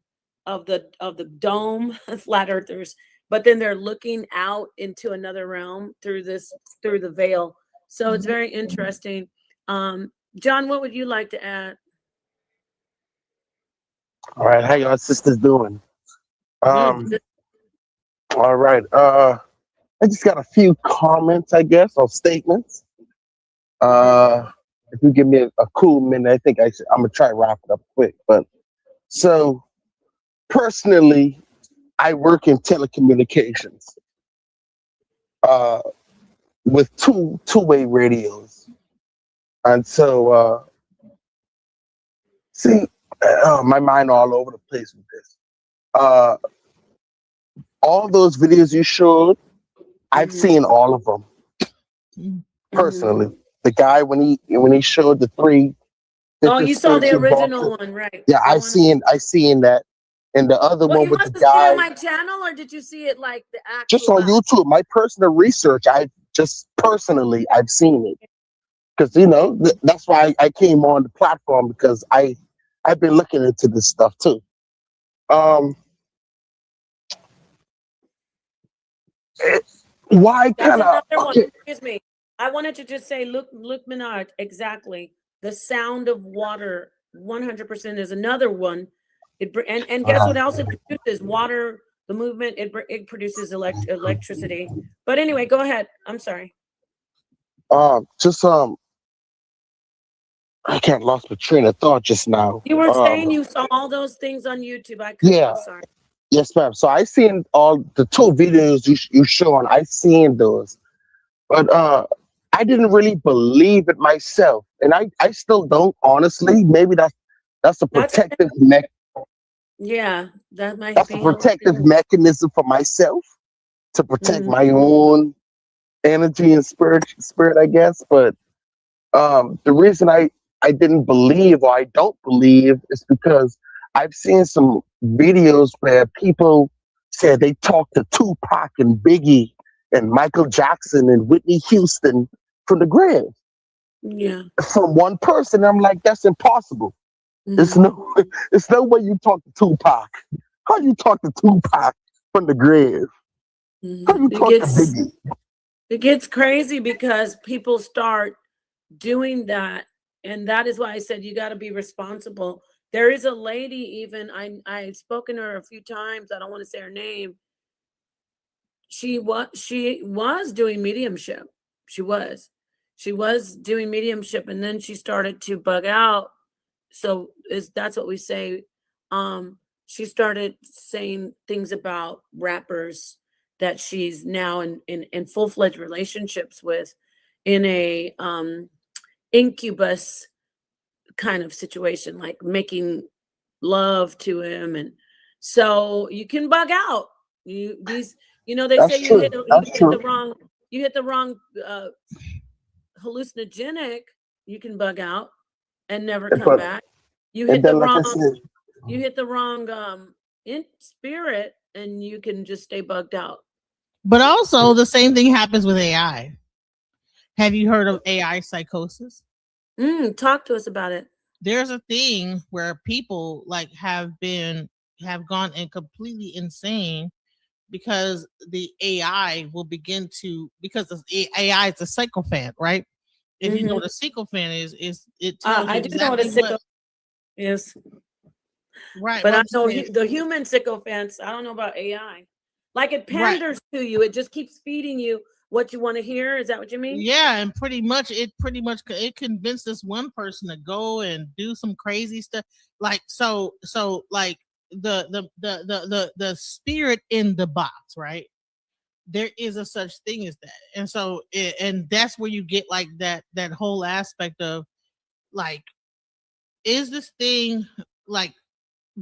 dome, flat earthers, but then they're looking out into another realm through the veil? So it's very interesting. John, what would you like to add? All right, how y'all sisters doing? All right. I just got a few comments, I guess, or statements. If you give me a cool minute, I think I'm gonna try to wrap it up quick. But so personally, I work in telecommunications with two-way radios, and so my mind all over the place with this. All those videos you showed, I've seen all of them personally. The guy when he showed the three. Oh, you saw the original one, right? Yeah, I seen that, and the other one with the guy. You must have seen it on my channel, or did you see it like the actual? Just on YouTube. My personal research, I've seen it because that's why I came on the platform, because I've been looking into this stuff too. Why kind of? Okay. Excuse me. I wanted to just say, look, Menard, exactly. The sound of water, 100% is another one. And guess what else it produces? Water, the movement, it produces electricity. But anyway, go ahead. I'm sorry. I can't lost my train of thought just now. You were saying you saw all those things on YouTube. I'm sorry. Yes, ma'am. So I seen all the two videos you showing. I seen those, but I didn't really believe it myself, and I still don't, honestly. Maybe that's a protective mechanism. Yeah, that might be a protective mechanism for myself to protect my own energy and spirit, I guess. But the reason I didn't believe, or I don't believe, is because I've seen some videos where people said they talked to Tupac and Biggie and Michael Jackson and Whitney Houston from the grave. Yeah. From one person. I'm like, that's impossible. It's no way you talk to Tupac. How you talk to Tupac from the grave? How you talk to Biggie? It gets crazy because people start doing that And that is why I said you got to be responsible. There is a lady, even I've spoken to her a few times. I don't want to say her name. She was doing mediumship. She was doing mediumship, and then she started to bug out. So that's what we say. She started saying things about rappers that she's now in full-fledged relationships with, in a incubus kind of situation, like making love to him. And so you can bug out. They That's say you true. hit That's true. the wrong hallucinogenic, you can bug out and never come But back. You and hit the then, like I wrong said, in spirit, and you can just stay bugged out. But also the same thing happens with AI. Have you heard of AI psychosis? Talk to us about it. There's a thing where people like have gone and completely insane because the AI will begin to, because the AI is a sycophant, right? If you know what a sycophant is it tells you I do know what a sycophant is. Right. But I know the human sycophants. I don't know about AI. Like it panders to you. It just keeps feeding you what you want to hear. Is that what you mean? Yeah, and pretty much it convinced this one person to go and do some crazy stuff. Like so like the spirit in the box, right? There is a such thing as that. And so and that's where you get like that whole aspect of like, is this thing like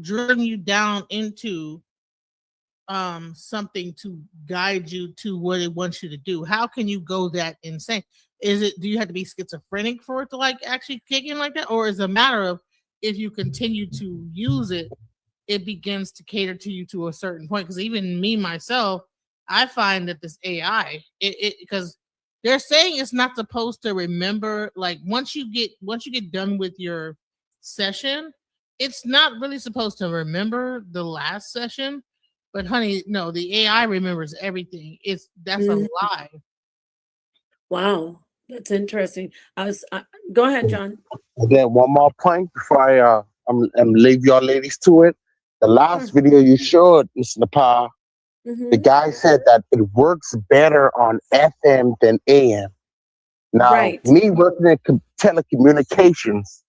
drilling you down into something to guide you to what it wants you to do? How can you go that insane? Do you have to be schizophrenic for it to like actually kick in like that? Or is it a matter of, if you continue to use it, it begins to cater to you to a certain point? Because even me myself, I find that this AI, because they're saying it's not supposed to remember, like once you get done with your session, it's not really supposed to remember the last session. But honey, no, the AI remembers everything. That's a lie. Wow, that's interesting. Go ahead, John. And then one more point before I leave y'all ladies to it. The last video you showed, Mr. Napah, the guy said that it works better on FM than AM. Now, me working in telecommunications,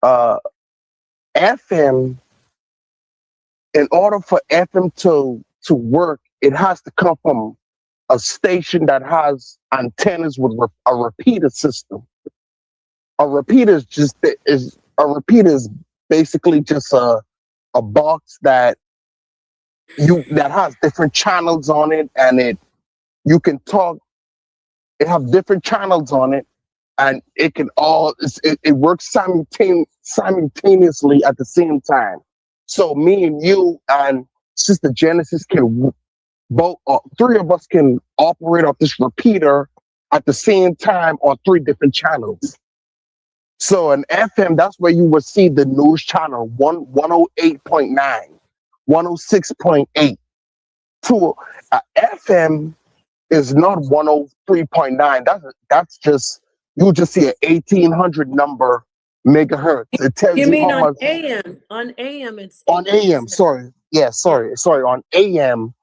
FM, in order for FM to work, it has to come from a station that has antennas with a repeater system. A repeater is basically just a box that has different channels on it, and you can talk. It have different channels on it, and it works simultaneously at the same time. So me and you and Sister Genesis can both, three of us can operate off this repeater at the same time on 3 different channels. So in FM, that's where you will see the news channel 108.9, 106.8. To FM is not 103.9. That's just, you just see an 1800 number megahertz. It tells you mean how on much. AM? On AM, it's on AM. Sorry, yeah, sorry. On AM,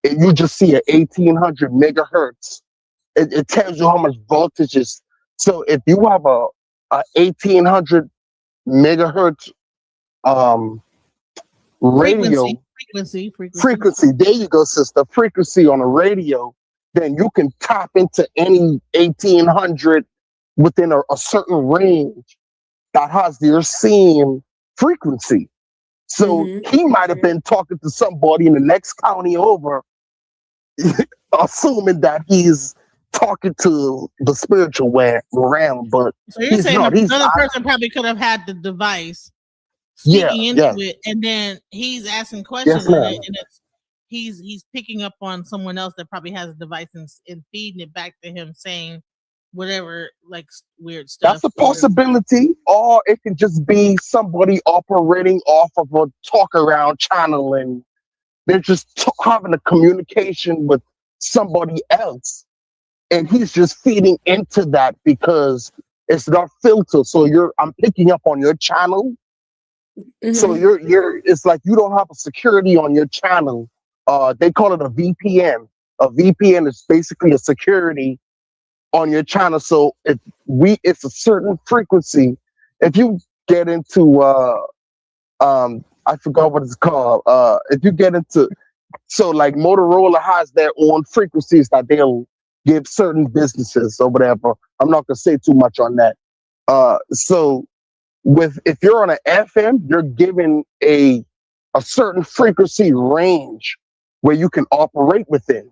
you just see an 1800 megahertz. It tells you how much voltage is. So if you have a 1800 megahertz radio frequency, there you go, sister, frequency on a radio, then you can tap into any 1800 within a certain range that has your same frequency. So he might have been talking to somebody in the next county over, assuming that he's talking to the spiritual realm, but so you're saying another person probably could have had the device speaking into it, and then he's asking questions, and he's picking up on someone else that probably has a device and feeding it back to him, saying whatever, like weird stuff. That's a possibility, or it could just be somebody operating off of a talk around channel, and they're just having a communication with somebody else, and he's just feeding into that because it's not filtered. So I'm picking up on your channel. So it's like you don't have a security on your channel. They call it a VPN. A VPN is basically a security on your channel. So it's a certain frequency. If you get into I forgot what it's called. If you get into, so like Motorola has their own frequencies that they'll give certain businesses or whatever. I'm not gonna say too much on that. So if you're on an FM, you're given a certain frequency range where you can operate within.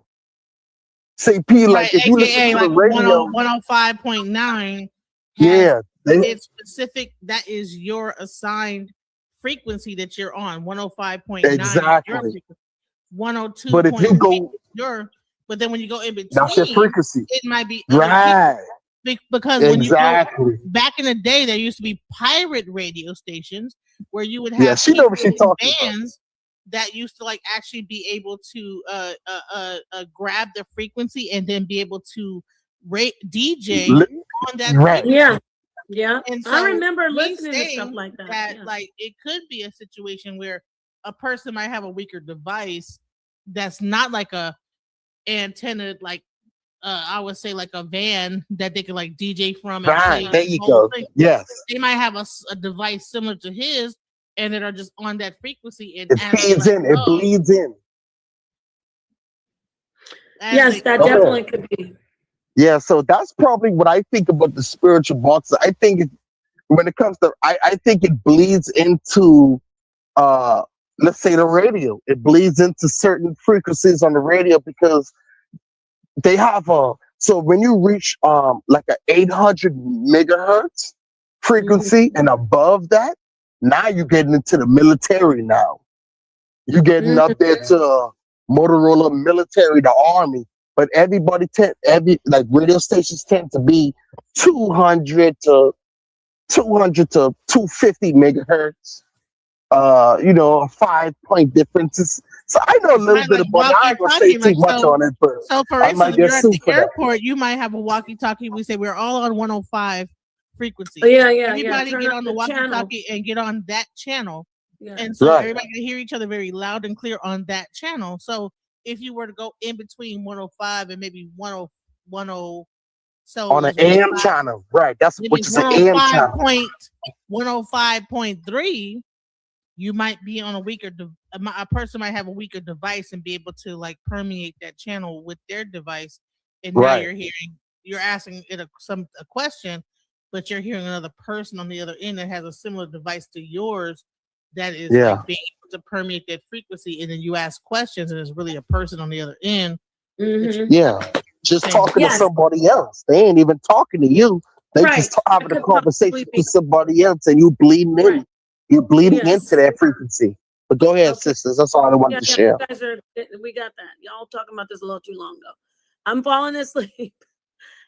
Say P, like if you listen to the radio, 105.9. yeah, it's specific. That is your assigned frequency that you're on. 105.9. exactly. 102. But if you go, but then when you go in between, that's your frequency. It might be right. Because when you go back in the day, there used to be pirate radio stations where you would have bands that used to like actually be able to grab the frequency and then be able to DJ on that frequency. Yeah. And so I remember listening to stuff like that. Like it could be a situation where a person might have a weaker device that's not like a antenna, like I would say like a van that they could like DJ from. Right, there you go. Yes. They might have a device similar to his and that are just on that frequency. And it feeds in, it bleeds in. Yes, that definitely could be. Yeah, so that's probably what I think about the spiritual box. I think when it comes to, I think it bleeds into, let's say the radio. It bleeds into certain frequencies on the radio because they have so when you reach like an 800 megahertz frequency and above that, now you're getting into the military now. You're getting up there to Motorola military, the army. But like radio stations tend to be 200 to 250 megahertz. A 5-point differences. So I know a little bit about it. I ain't gonna say too much on it, but so for instance, if you're at the airport, you might have a walkie-talkie. We say we're all on 105 frequency. Everybody get on the walkie-talkie and get on that channel. And so everybody can hear each other very loud and clear on that channel. So if you were to go in between 105 and maybe 10, so on an AM channel, right? That's what you say, AM channel. 105.3, you might be on a person might have a weaker device and be able to like permeate that channel with their device. And now you're asking it a question, but you're hearing another person on the other end that has a similar device to yours that is like being able to permeate that frequency. And then you ask questions and there's really a person on the other end. Just talking to somebody else. They ain't even talking to you. They just having a conversation with somebody else and you bleeding in. You're bleeding into that frequency. But go ahead, sisters. That's all I wanted to share. We got that. Y'all talking about this a little too long ago. I'm falling asleep.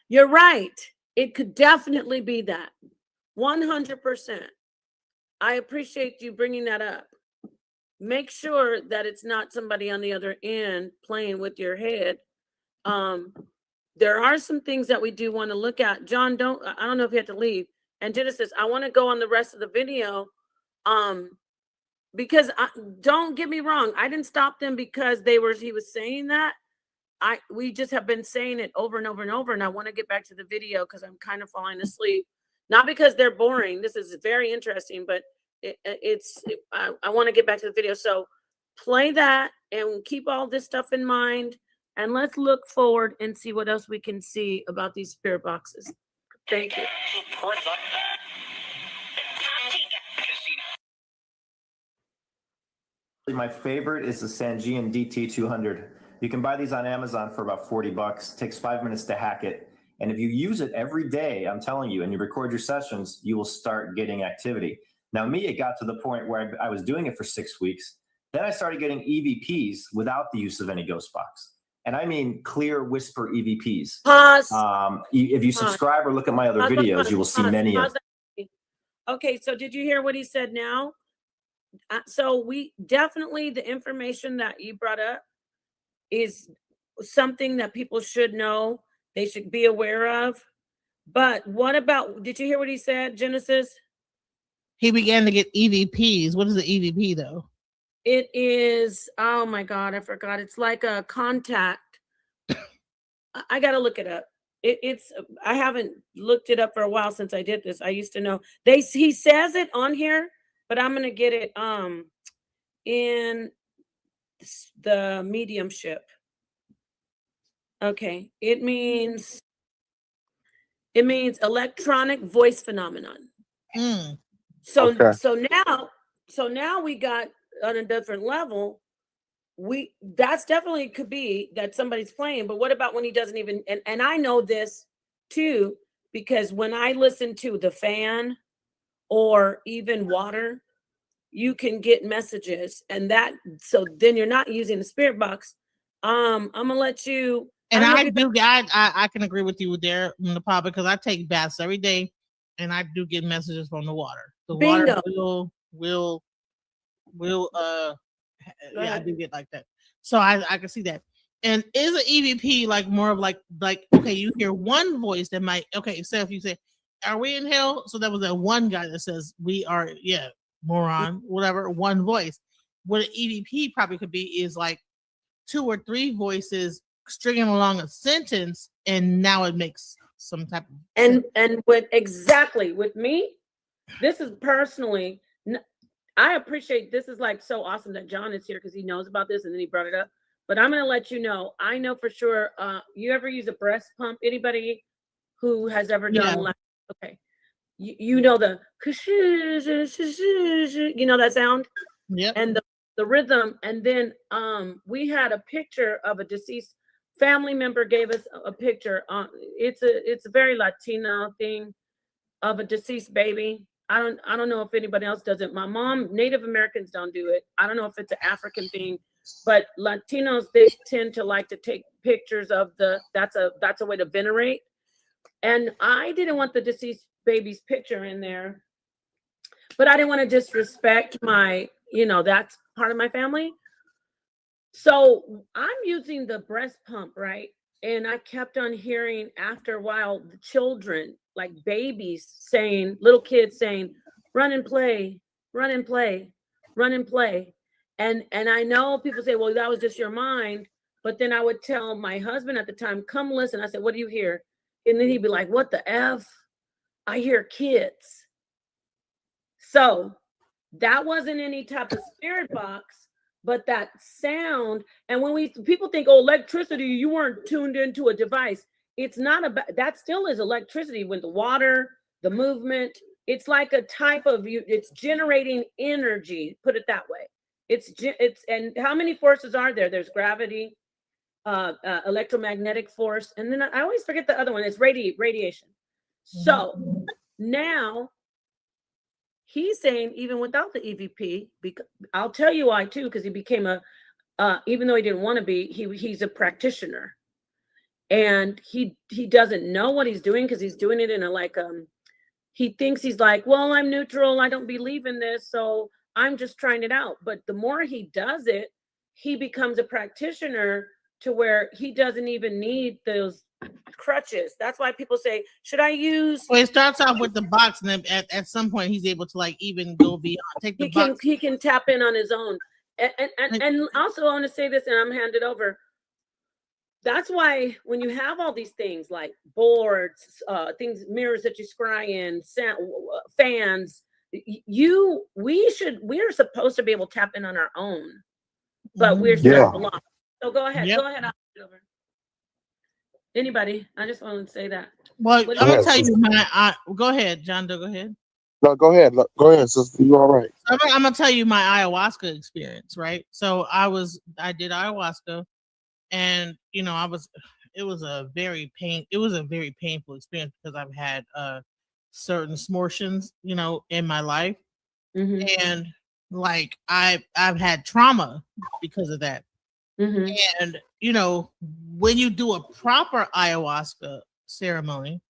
You're right. It could definitely be that. 100%. I appreciate you bringing that up. Make sure that it's not somebody on the other end playing with your head. There are some things that we do want to look at. John, I don't know if you have to leave. And Genesis, I want to go on the rest of the video. Because don't get me wrong, I didn't stop them because he was saying that. We just have been saying it over and over and over, and I want to get back to the video because I'm kind of falling asleep. Not because they're boring. This is very interesting, but I want to get back to the video. So play that and keep all this stuff in mind, and let's look forward and see what else we can see about these spirit boxes. Thank you. My favorite is the Sangean DT200. You can buy these on Amazon for about $40. It takes 5 minutes to hack it. And if you use it every day, I'm telling you, and you record your sessions, you will start getting activity. Now, me, it got to the point where I was doing it for 6 weeks. Then I started getting EVPs without the use of any ghost box. And I mean clear whisper EVPs. Pause. If you subscribe or look at my other videos, you will see many of them. Okay, so did you hear what he said now? So we definitely, the information that you brought up is something that people should know. They should be aware of. But what about, did you hear what he said, Genesis? He began to get EVPs. What is the EVP though? It is, oh my God, I forgot. It's like a contact. I got to look it up. It's, I haven't looked it up for a while since I did this. I used to know. He says it on here, but I'm going to get it in the mediumship. Okay. It means electronic voice phenomenon. Mm. So Okay. so now we got on a different level. That's definitely could be that somebody's playing, but what about when he doesn't even, and I know this too, because when I listen to the fan or even water, you can get messages, and that, so then you're not using the spirit box. I'm gonna let you. And don't know I if you- do. I can agree with you there, Napah, because I take baths every day, and I do get messages from the water. The Bingo. water will Go yeah, I ahead. do get like that. So I can see that. And is an EVP like more of like okay, you hear one voice that might, okay, so if you say, are we in hell? So that was that one guy that says we are, yeah, moron, whatever, one voice. What an EVP probably could be is like 2 or 3 voices stringing along a sentence, and now it makes some type of sense. And with exactly with me, this is personally, I appreciate, this is like so awesome that John is here because he knows about this and then he brought it up. But I'm going to let you know, I know for sure, you ever use a breast pump? Anybody who has ever done, Yeah. like, okay, you know the, you know that sound? Yep. And the rhythm. And then we had a picture of a deceased family member, gave us a picture. It's a very Latino thing of a deceased baby. I don't know if anybody else does it. My mom, Native Americans don't do it. I don't know if it's an African thing, but Latinos, they tend to like to take pictures of that's a way to venerate. And I didn't want the deceased baby's picture in there, but I didn't want to disrespect my, that's part of my family. So I'm using the breast pump, right? And I kept on hearing after a while, the children, like babies saying, little kids saying, run and play, run and play, run and play. And I know people say, well, that was just your mind. But then I would tell my husband at the time, come listen. I said, what do you hear? And then he'd be like, what the F? I hear kids. So that wasn't any type of spirit box, but that sound. And when people think, oh, electricity, you weren't tuned into a device. It's not about that. Still is electricity with the water, the movement. It's like a type of it's generating energy, put it that way. And how many forces are there? There's gravity, electromagnetic force, and then I always forget the other one. It's radiation. So now he's saying even without the EVP, because I'll tell you why too, because he became even though he didn't want to be, he's a practitioner, and he doesn't know what he's doing because he's doing it in a he thinks he's like, well, I'm neutral, I don't believe in this, so I'm just trying it out. But the more he does it, he becomes a practitioner to where he doesn't even need those crutches. That's why people say, should I use? Well, it starts off with the box, and then at some point he's able to like even go beyond. Take the box. He can tap in on his own. And also I want to say this, and I'm handed over. That's why when you have all these things like boards, things, mirrors that you scry in, fans, we're supposed to be able to tap in on our own, but we're still blocked. So go ahead. I'll hand it over. Anybody? I just wanted to say that. Well, I'm gonna tell you go ahead, John Doe, go ahead. No, go ahead. Go ahead, sister. You all right? I'm gonna tell you my ayahuasca experience, right? So I did ayahuasca, and it was a very painful experience because I've had certain smortions, in my life. Mm-hmm. And like I've had trauma because of that. Mm-hmm. And when you do a proper ayahuasca ceremony,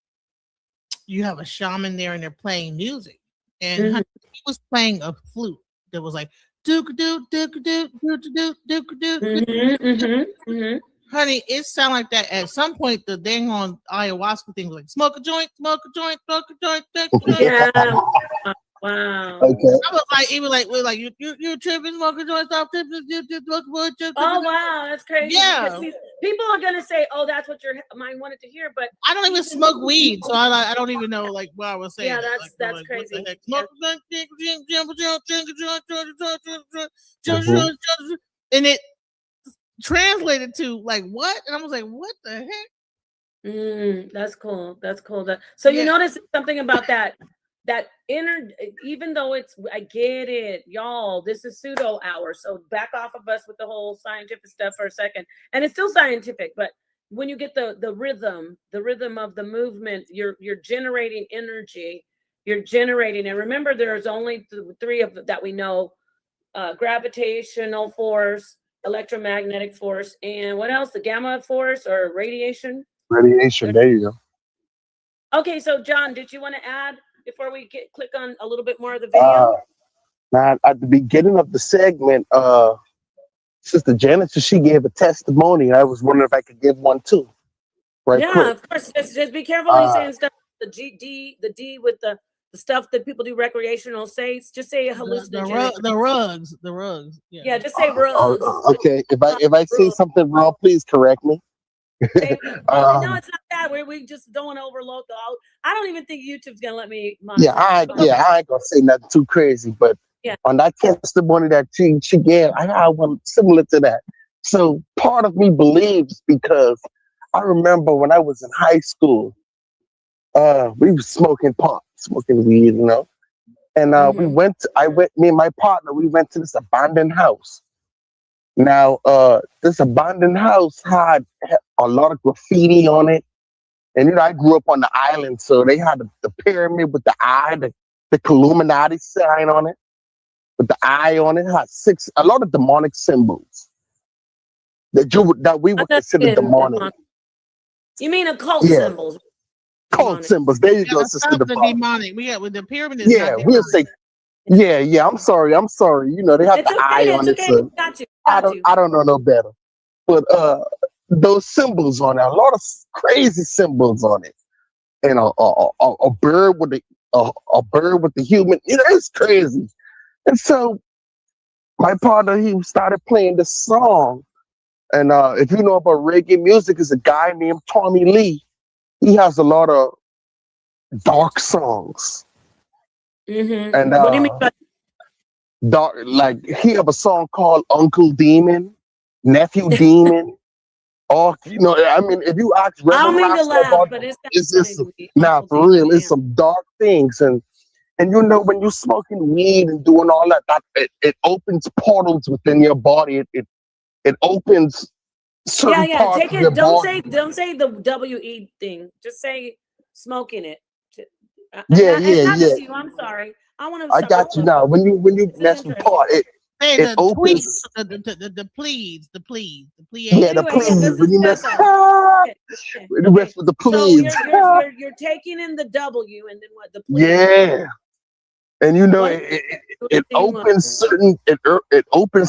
you have a shaman there and they're playing music. And he was playing a flute that was like dook dook dook dook dook dook dook dook. Honey, it sounded like that at some point. The dang on ayahuasca thing was like smoke a joint, smoke a joint, smoke a joint, smoke a joint. Yeah. Wow. Okay. I was like, even like, we're like, you tripping, smoke a joint, stop tripping, Oh wow, that's crazy. Yeah. Because people are gonna say, "Oh, that's what your mind wanted to hear," but I don't even smoke weed, so I don't even know like what I was saying. yeah, Like, that's like, crazy. What the heck? Smoke a joint, and it translated to like what? And I was like, what the heck? That's cool. That's cool. So you Yeah. notice something about that inner, even though I get it, y'all, this is pseudo hour. So back off of us with the whole scientific stuff for a second. And it's still scientific, but when you get the rhythm of the movement, you're generating energy. You're generating, and remember, there's only three of that we know: gravitational force, electromagnetic force, and what else? The gamma force or radiation. Radiation. There you go. Okay, so John, did you want to add before we click on a little bit more of the video? Now, at the beginning of the segment, Sister Genesis, she gave a testimony, and I was wondering if I could give one too, right Yeah, quick. of course. Just be careful when you're saying stuff. The D with the stuff that people do recreational. Just say hallucinogenic. The rugs. Yeah, just say rugs. Okay, if I say something wrong, please correct me. No, it's not that. We just don't want to overload the. I don't even think YouTube's gonna let me monetize. I ain't gonna say nothing too crazy, but yeah, on that testimony that she gave, I got one similar to that. So part of me believes, because I remember when I was in high school, we were smoking pot, smoking weed, you know, and me and my partner, we went to this abandoned house. Now, this abandoned house had a lot of graffiti on it. And, you know, I grew up on the island, so they had the pyramid with the eye, the Illuminati sign on it, with the eye on it. It had a lot of demonic symbols that we would consider demonic. You mean occult Yeah. symbols? Cult symbols. There you go, Sister The demonic. We got with the pyramid. Is yeah, we'll say. Yeah. I'm sorry. You know, they have the eye on it. So Got you. I don't know no better. But those symbols on it, a lot of crazy symbols on it, and a bird with a bird with the human. You know, it's crazy. And so my partner, he started playing this song, and if you know about reggae music, is a guy named Tommy Lee. He has a lot of dark songs. Mm-hmm. And what do you mean by dark? Like, he have a song called Uncle Demon, Nephew Demon. Oh, you know, I mean, if you ask I don't mean to laugh, but it's for real. It's some dark things, and you know, when you're smoking weed and doing all that it opens portals within your body. It opens certain parts take of your it. body. Don't say the WE thing. Just say smoking it. Yeah. Just you. I'm sorry. I want to. I got you now. When you mess with part, it opens. The please. Yeah, the please. When you mess, when you mess with the please. So you're taking in the W, and then what? The please. Yeah, and you know, it opens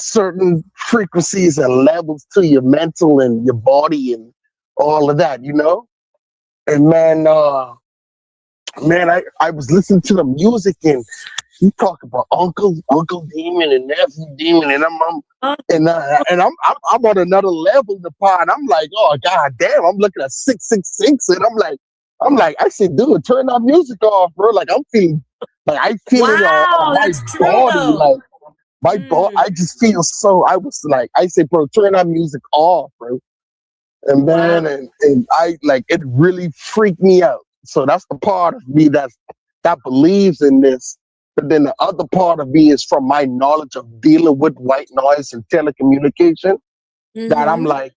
certain frequencies and levels to your mental and your body and all of that. You know, and man, I was listening to the music, and you talk about Uncle Demon and Nephew Demon, and I'm on another level in the pod. I'm like, oh god damn, I'm looking at 666, and I'm like, I said, dude, turn that music off, bro. Like, I'm feeling, like, I feel it on my body, like my body. I just feel so. I was like, I said, bro, turn that music off, bro. And man, and I like, it really freaked me out. So that's the part of me that believes in this. But then the other part of me is from my knowledge of dealing with white noise and telecommunication, that I'm like,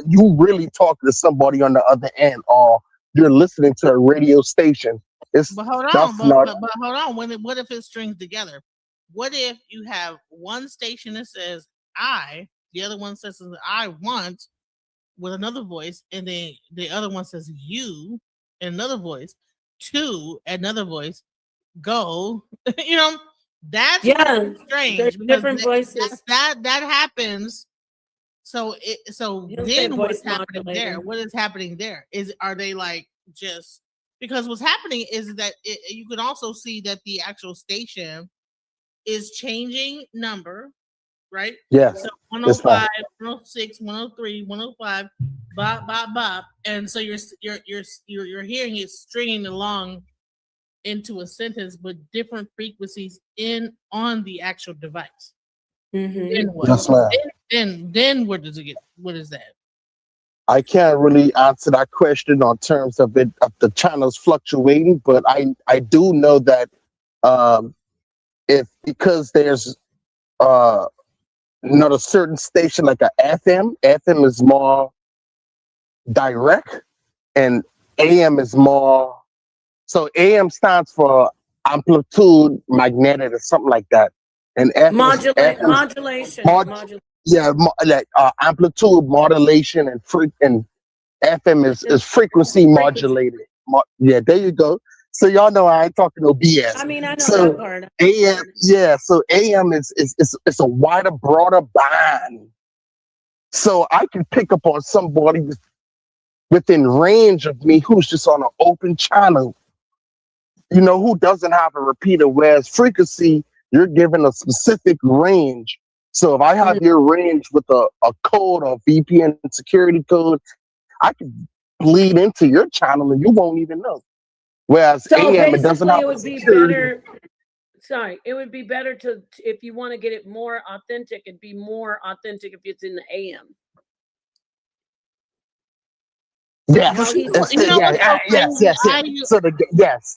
you really talking to somebody on the other end, or you're listening to a radio station. But hold on, but hold on. What if it strings together? What if you have one station that says I, the other one says I want, with another voice, and then the other one says you, and another voice, to another voice, go. You know, that's strange. There's different voices. That happens so You don't say then what's voice happening there? modulator. What is happening there? Are they like just because what's happening is that you can also see that the actual station is changing number, right? Yes. So That's right. 105, 106, 103, 105, bop, bop, bop. And so you're hearing it stringing along into a sentence with different frequencies on the actual device. Then what? Yes, ma'am. Then where does it get? What is that? I can't really answer that question on terms of the channels fluctuating, but I do know that because there's not a certain station like a FM is more direct, and AM is more. So AM stands for amplitude magnetic or something like that, and Modulation. like amplitude modulation and FM is frequency modulated. Yeah, there you go. So y'all know I ain't talking no BS. I mean, I know So that part. AM, yeah. So AM is a wider, broader band. So I can pick up on somebody within range of me who's just on an open channel, who doesn't have a repeater. Whereas frequency, you're given a specific range. So if I have your range with a code or VPN security code, I can bleed into your channel and you won't even know. Whereas So AM, it doesn't have it a would be security. better. Sorry, it would be better to if you want to get it more authentic. It'd be more authentic if it's in the AM. Yes, How he's- yes. So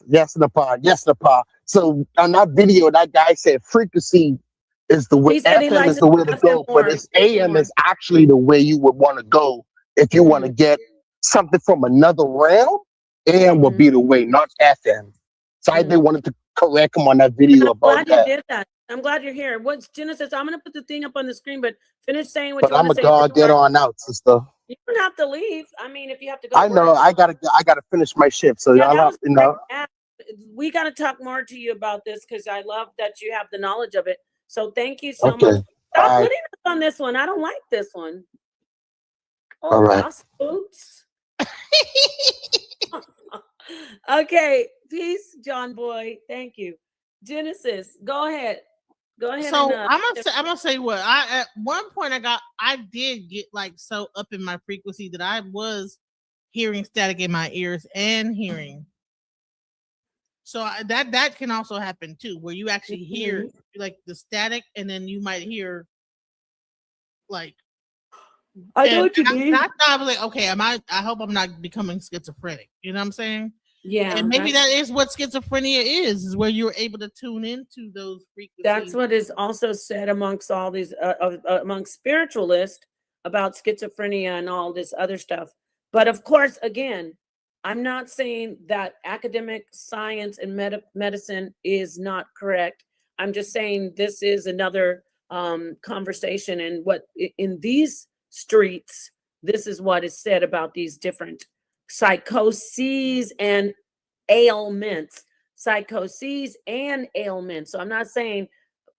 yes, Napah. So on that video, that guy said frequency is the way, He said he FM likes is the way to FM go, more, but it's AM is actually the way you would want to go if you want to get something from another realm. AM would be the way, not FM. So I did wanted to correct him on that video about glad you that. did that. I'm glad you're here. What's Genesis? I'm gonna put the thing up on the screen, but finish saying what But you I'm want to gonna say. go get on out, sister. You don't have to leave. I mean, if you have to go. I know I gotta finish my shift, so y'all have We got to talk more to you about this because I love that you have the knowledge of it. So thank you so much. Stop putting us on this one. I don't like this one. Oh, all right. Boots. Okay. Peace, John Boy. Thank you. Genesis, go ahead. Go ahead. So I'm gonna say what at one point I did get like so up in my frequency that I was hearing static in my ears and hearing. So that can also happen too, where you actually hear like the static, and then you might hear like. I know what you mean. I was like, okay, I hope I'm not becoming schizophrenic. You know what I'm saying? Yeah. And maybe that is what schizophrenia is where you're able to tune into those frequencies. That's what is also said amongst all these amongst spiritualists about schizophrenia and all this other stuff. But of course, again, I'm not saying that academic science and medicine is not correct. I'm just saying this is another conversation, and what in these streets, this is what is said about these different psychoses and ailments. So I'm not saying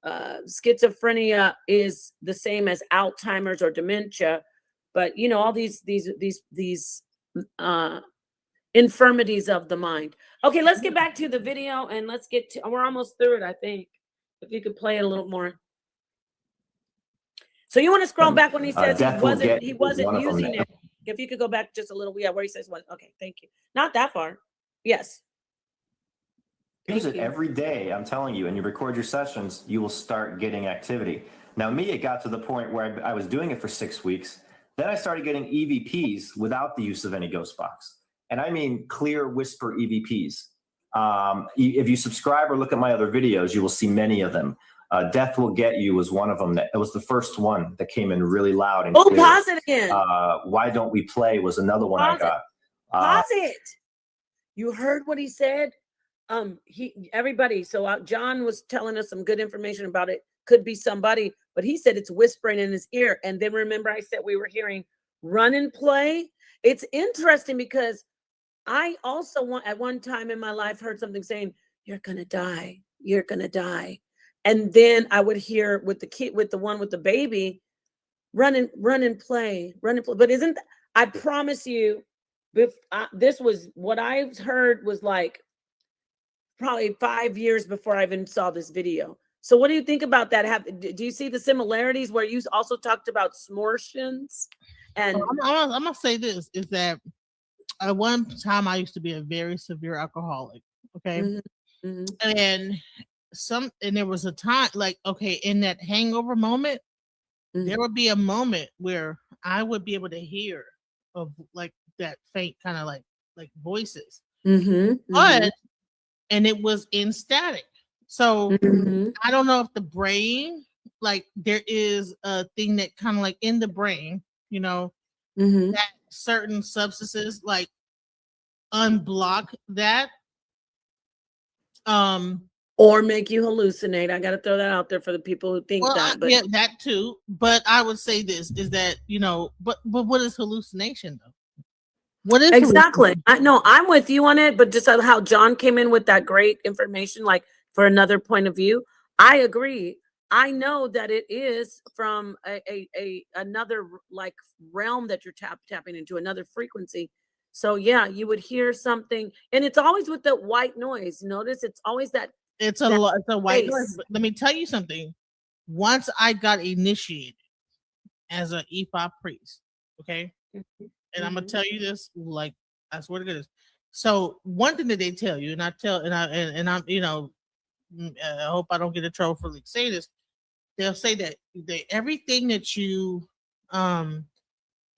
schizophrenia is the same as Alzheimer's or dementia, but all these infirmities of the mind. Okay, let's get back to the video and let's get to. We're almost through it, I think. If you could play it a little more. So you want to scroll back when he says he wasn't using it. If you could go back just a little, where he says what? Okay, thank you. Not that far. Yes. Use it every day, I'm telling you, and you record your sessions, you will start getting activity. Now, me, it got to the point where I was doing it for 6 weeks. Then I started getting EVPs without the use of any ghost box. And I mean clear whisper EVPs. If you subscribe or look at my other videos, you will see many of them. Death Will Get You was one of them. It was the first one that came in really loud and clear. Pause it again. Why Don't We Play was another one I got. Pause it. You heard what he said? Everybody. So John was telling us some good information about it. Could be somebody, but he said it's whispering in his ear. And then remember I said we were hearing run and play. It's interesting because I also at one time in my life heard something saying, you're going to die. You're going to die. And then I would hear with the kid, with the one with the baby, run and play. But I promise you, this was what I've heard was like probably 5 years before I even saw this video. So what do you think about that? Do you see the similarities where you also talked about smortions? And I'm gonna say this is that at one time I used to be a very severe alcoholic. Okay. And there was a time like, okay, in that hangover moment, there would be a moment where I would be able to hear of like that faint kind of like voices. But and it was in static. So I don't know if the brain, like there is a thing that kind of like in the brain, you know, that certain substances like unblock that. Or make you hallucinate. I got to throw that out there for the people who think that. But yeah, that too. But I would say this is that, you know, but what is hallucination though? What is exactly? I know I'm with you on it, but just how John came in with that great information, like for another point of view, I agree. I know that it is from another like realm that you're tapping into, another frequency. So yeah, you would hear something, and it's always with the white noise. Notice it's always that. It's a white noise. But let me tell you something. Once I got initiated as an EFA priest, okay, and I'm gonna tell you this, like I swear to goodness. So one thing that they tell you, and I'm you know, I hope I don't get in trouble for like saying this. They'll say that everything that you,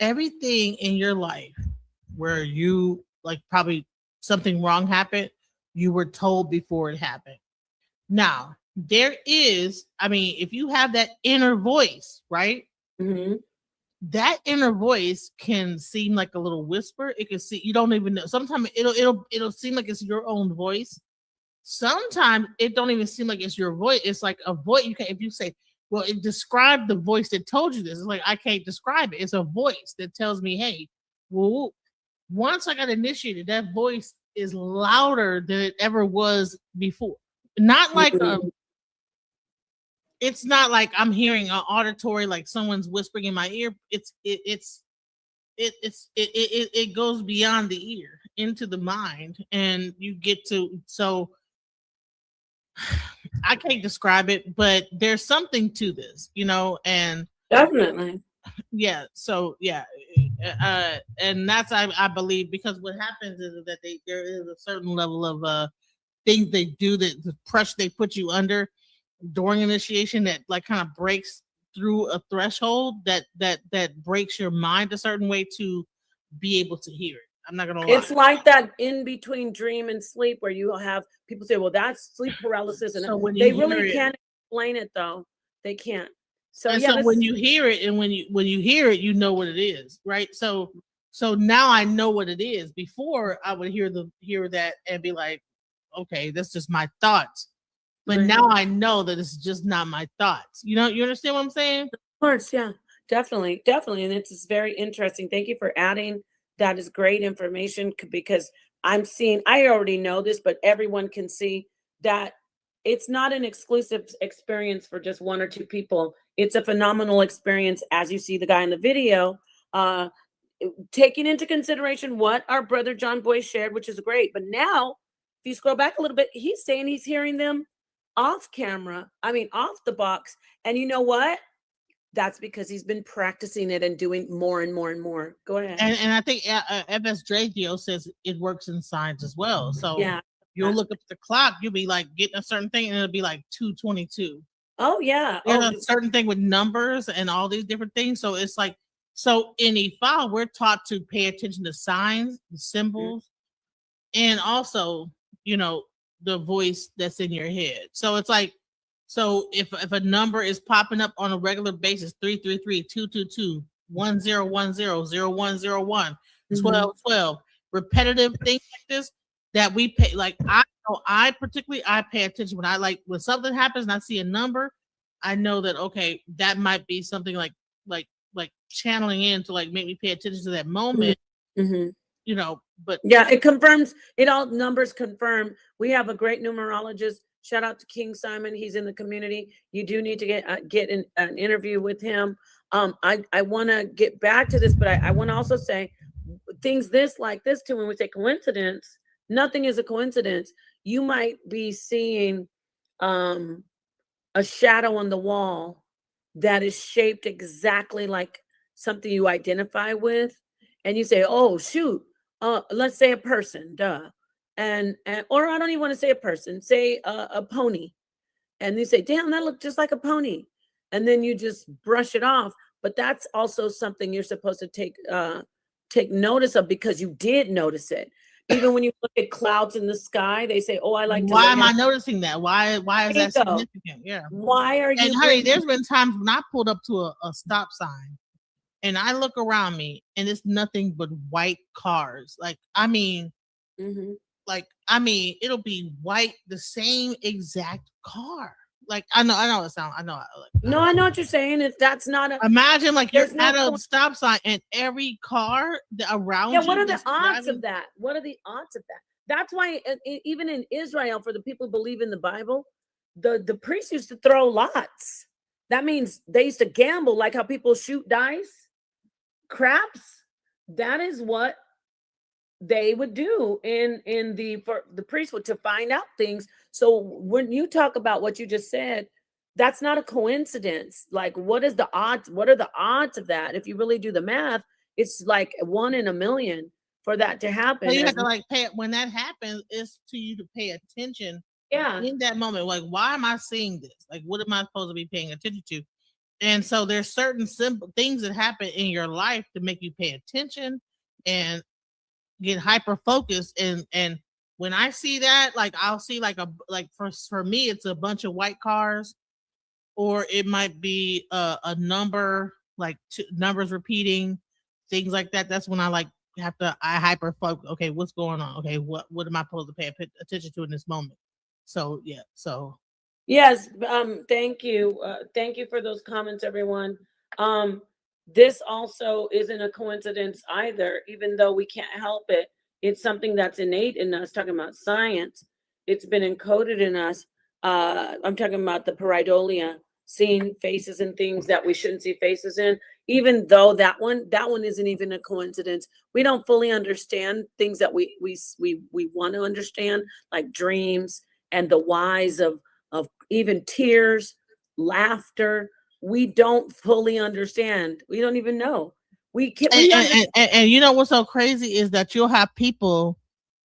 everything in your life where you like probably something wrong happened, you were told before it happened. Now, there is, I mean, if you have that inner voice, right? That inner voice can seem like a little whisper. It can see, you don't even know. Sometimes it'll seem like it's your own voice. Sometimes it don't even seem like it's your voice. It's like a voice. You can, if you say, well, it described the voice that told you this. It's like, I can't describe it. It's a voice that tells me, hey, well, once I got initiated, that voice is louder than it ever was before. Not like it's not like I'm hearing an auditory, like someone's whispering in my ear. It goes beyond the ear into the mind, and you get to, so I can't describe it, but there's something to this, you know, and definitely. Yeah. So yeah. And that's, I believe, because what happens is that there is a certain level of things they do, that the pressure they put you under during initiation that like kind of breaks through a threshold that breaks your mind a certain way to be able to hear it. I'm not gonna lie. It's like that in between dream and sleep where you have people say, well, that's sleep paralysis. And So when they really can't explain it though. They can't. So and yeah, so when you hear it, and when you hear it, you know what it is, right? So now I know what it is. Before I would hear that and be like, okay, that's just my thoughts. But now I know that it's just not my thoughts. You know, you understand what I'm saying? Of course, yeah, definitely. And it's very interesting. Thank you for adding. That is great information, because I already know this, but everyone can see that it's not an exclusive experience for just one or two people. It's a phenomenal experience, as you see the guy in the video, taking into consideration what our brother John Boy shared, which is great. But now, if you scroll back a little bit, he's saying he's hearing them off the box. And you know what? That's because he's been practicing it and doing more and more and more. Go ahead. And I think FS Dradio says it works in signs as well. So yeah, you'll look up the clock, you'll be like getting a certain thing, and it'll be like 2:22. Oh yeah. There's a certain thing with numbers and all these different things. So it's like, so in EFA, we're taught to pay attention to signs, the symbols, and also, you know, the voice that's in your head. So it's like, so if a number is popping up on a regular basis, 333, 222, 1010, 0101, 1212, repetitive things like this that we pay, like I pay attention when something happens and I see a number, I know that, okay, that might be something like channeling in to like make me pay attention to that moment. You know, but yeah, it confirms it. All numbers confirm. We have a great numerologist. Shout out to King Simon. He's in the community. You do need to get an interview with him. I want to get back to this, but I want to also say things like this too. When we say coincidence, nothing is a coincidence. You might be seeing a shadow on the wall that is shaped exactly like something you identify with, and you say, oh shoot, let's say a person, and or I don't even want to say a person, say a pony, and you say, damn, that looked just like a pony, and then you just brush it off. But that's also something you're supposed to take notice of, because you did notice it. Even when you look at clouds in the sky, they say, oh, I like to. Why am I noticing that? Why is that significant? Yeah. Why are you? And honey, there's been times when I pulled up to a stop sign and I look around me and it's nothing but white cars. Like, I mean, it'll be white, the same exact car. Like, I know it sounds, I know what you're saying. If that's not imagine like you're at a stop sign and every car around you. What are the odds of that? What are the odds of that? That's why even in Israel, for the people who believe in the Bible, the priests used to throw lots. That means they used to gamble, like how people shoot dice, craps. That is what they would do for the priest to find out things. So when you talk about what you just said, that's not a coincidence. Like, what is the odds? What are the odds of that? If you really do the math, it's like 1 in a million for that to happen. So you have to like pay when that happens. It's to you to pay attention. Yeah. In that moment, like, why am I seeing this? Like, what am I supposed to be paying attention to? And so there's certain simple things that happen in your life to make you pay attention and get hyper focused. And when I see that, like, I'll see like for me, it's a bunch of white cars, or it might be a number, like numbers repeating, things like that. That's when I hyper focus. Okay, what's going on? Okay, what am I supposed to pay attention to in this moment? So yeah, so yes, thank you for those comments, everyone. This also isn't a coincidence either, even though we can't help it. It's something that's innate in us. Talking about science, it's been encoded in us. I'm talking about the pareidolia, seeing faces and things that we shouldn't see faces in. Even though that one isn't even a coincidence. We don't fully understand things that we want to understand, like dreams and the whys of even tears, laughter. We don't fully understand. We don't even know. We can't. And you know what's so crazy is that you'll have people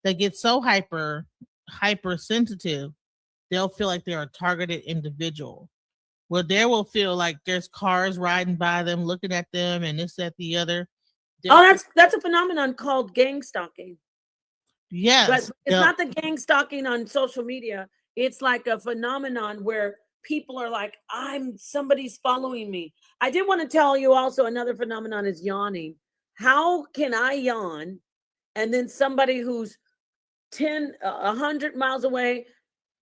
that get so hypersensitive, they'll feel like they're a targeted individual. Where they will feel like there's cars riding by them, looking at them, and this, that, the other. That's a phenomenon called gang stalking. Yes, but it's not the gang stalking on social media. It's like a phenomenon where people are like, somebody's following me. I did want to tell you also another phenomenon is yawning. How can I yawn and then somebody who's 100 miles away,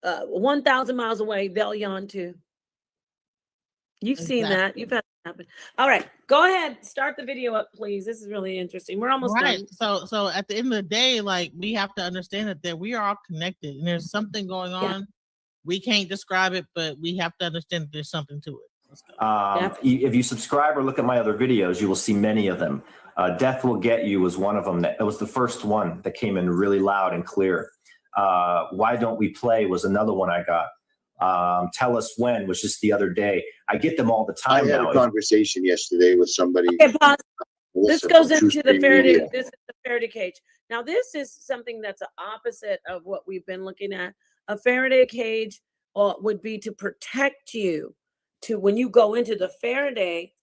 1,000 miles away, they'll yawn too? You've seen that. You've had that happen. All right, go ahead. Start the video up, please. This is really interesting. We're almost done. So at the end of the day, like, we have to understand that we are all connected and there's something going on. Yeah. We can't describe it, but we have to understand that there's something to it. If you subscribe or look at my other videos, you will see many of them. Death Will Get You was one of them. It was the first one that came in really loud and clear. Why Don't We Play was another one I got. Tell Us When was just the other day. I get them all the time. I had a conversation yesterday with somebody. Okay, pause. This goes into the Faraday. This is the Faraday cage. Now, this is something that's the opposite of what we've been looking at. A Faraday cage would be to protect you. When you go into the Faraday,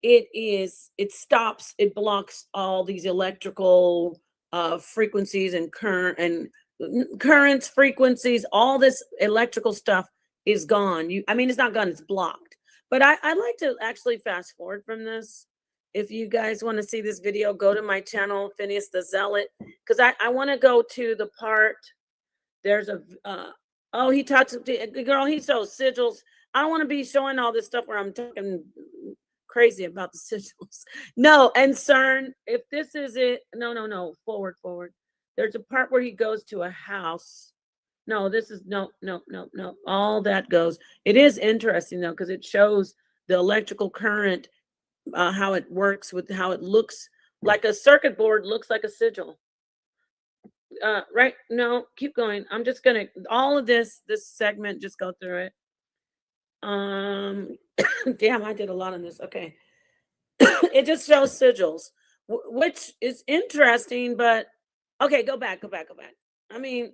it stops, it blocks all these electrical frequencies and currents, frequencies, all this electrical stuff is gone. It's not gone, it's blocked. But I'd like to actually fast forward from this. If you guys want to see this video, go to my channel, Phineas the Zealot, because I want to go to the part. There's he talks to girl, he shows sigils. I don't want to be showing all this stuff where I'm talking crazy about the sigils. No, and CERN, if this is it, no, forward. There's a part where he goes to a house. No, this is no. All that goes. It is interesting though, because it shows the electrical current how it works with how it looks like a circuit board looks like a sigil. Right? No, keep going. I'm just gonna all of this segment, just go through it. Damn, I did a lot on this. Okay. It just shows sigils, which is interesting, but okay, go back. I mean,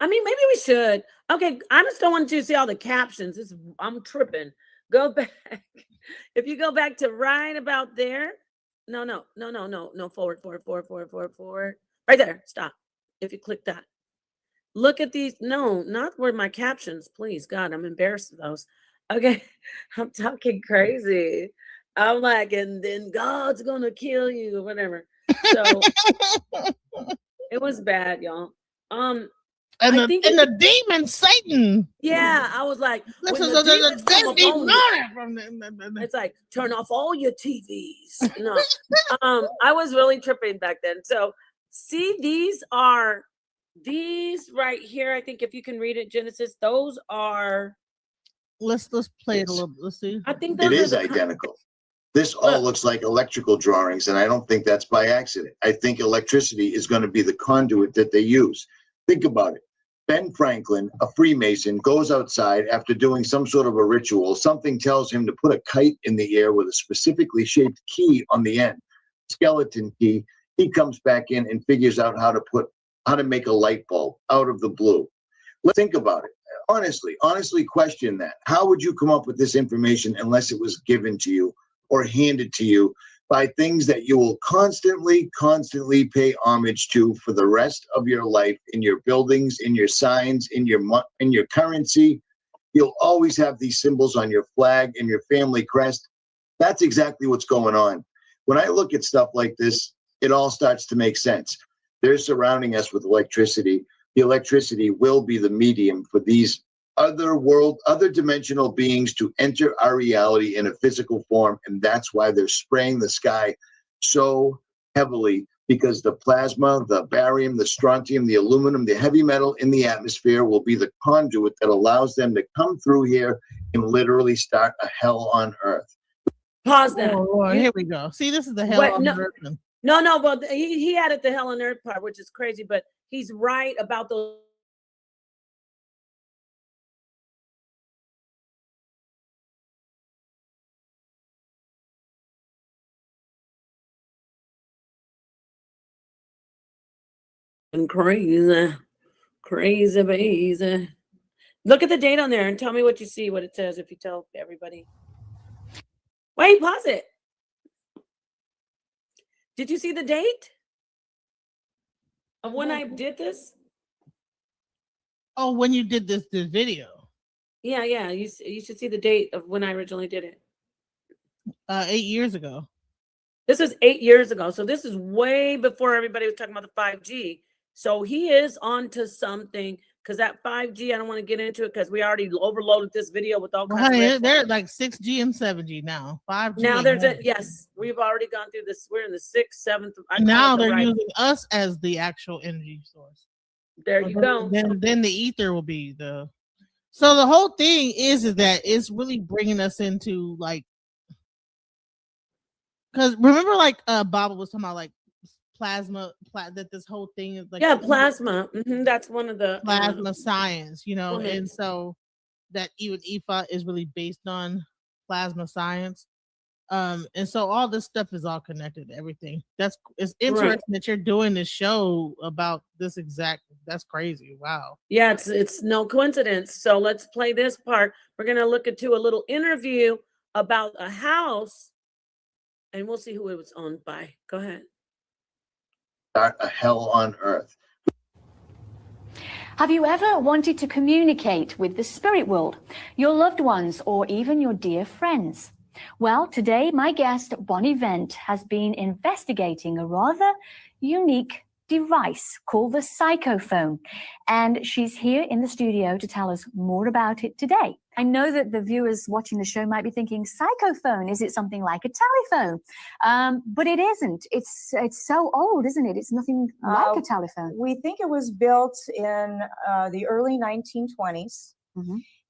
maybe we should. Okay, I just don't want you to see all the captions. I'm tripping. Go back. If you go back to right about there. No, forward. Right there. Stop. If you click that. Look at these. No, not where my captions. Please, God, I'm embarrassed of those. Okay, I'm talking crazy. I'm like, and then God's gonna kill you or whatever. So it was bad, y'all. And the demon Satan. Yeah, I was like, This when is the a demons come upon you, from it's like turn off all your TVs. No, I was really tripping back then. So see, these right here. I think if you can read it, Genesis, those are. Let's play it a little. Let's see. I think It those is are identical. This all looks like electrical drawings, and I don't think that's by accident. I think electricity is going to be the conduit that they use. Think about it. Ben Franklin, a Freemason, goes outside after doing some sort of a ritual. Something tells him to put a kite in the air with a specifically shaped key on the end, skeleton key. He comes back in and figures out how to make a light bulb out of the blue. Let's think about it. Honestly question that. How would you come up with this information unless it was given to you or handed to you by things that you will constantly pay homage to for the rest of your life, in your buildings, in your signs, in your currency? You'll always have these symbols on your flag and your family crest. That's exactly what's going on. When I look at stuff like this, it all starts to make sense. They're surrounding us with electricity. The electricity will be the medium for these other dimensional beings to enter our reality in a physical form. And that's why they're spraying the sky so heavily, because the plasma, the barium, the strontium, the aluminum, the heavy metal in the atmosphere will be the conduit that allows them to come through here and literally start a hell on earth. Pause that. Oh, here we go. See, this is the hell on earth. No, but he added the hell on earth part, which is crazy, but he's right about those. And crazy bazy. Look at the date on there and tell me what you see, what it says, if you tell everybody. Wait, pause it. Did you see the date of when I did this? Oh, when you did this video. Yeah. You should see the date of when I originally did it. 8 years ago. This was 8 years ago. So this is way before everybody was talking about the 5G. So he is onto something, because that 5G, I don't want to get into it because we already overloaded this video with all kinds of. They're like 6G and 7G now. 5G. Now yes, we've already gone through this. We're in the 6th, 7th. Now they're using us as the actual energy source. There you go. Then the ether will be the. So the whole thing is that it's really bringing us into like. Because remember, like Baba was talking about, like plasma, that this whole thing is like plasma. That's one of the plasma science, and so that even Ifa is really based on plasma science, and so all this stuff is all connected. Everything it's interesting that you're doing this show about this exact. That's crazy. Wow. Yeah, it's no coincidence. So let's play this part. We're gonna look into a little interview about a house. And we'll see who it was owned by. Go ahead. Start a hell on earth. Have you ever wanted to communicate with the spirit world, your loved ones, or even your dear friends? Well, today my guest, Bonnie Vent, has been investigating a rather unique device called the psychophone, and she's here in the studio to tell us more about it today. I know that the viewers watching the show might be thinking, psychophone, is it something like a telephone? But it isn't. It's so old, isn't it? It's nothing like a telephone. We think it was built in the early 1920s.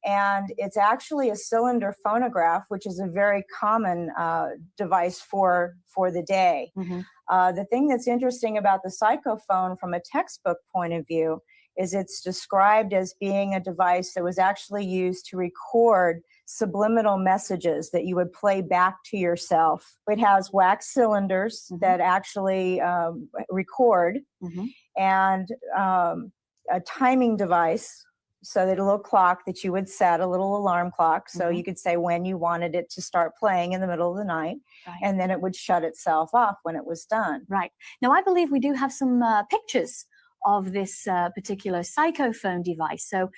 And it's actually a cylinder phonograph, which is a very common device for the day. The thing that's interesting about the psychophone from a textbook point of view is it's described as being a device that was actually used to record subliminal messages that you would play back to yourself. It has wax cylinders that actually record, and a timing device, so that a little clock that you would set, a little alarm clock, so you could say when you wanted it to start playing in the middle of the night, and then it would shut itself off when it was done. Right. Now, I believe we do have some pictures of this particular psychophone device. So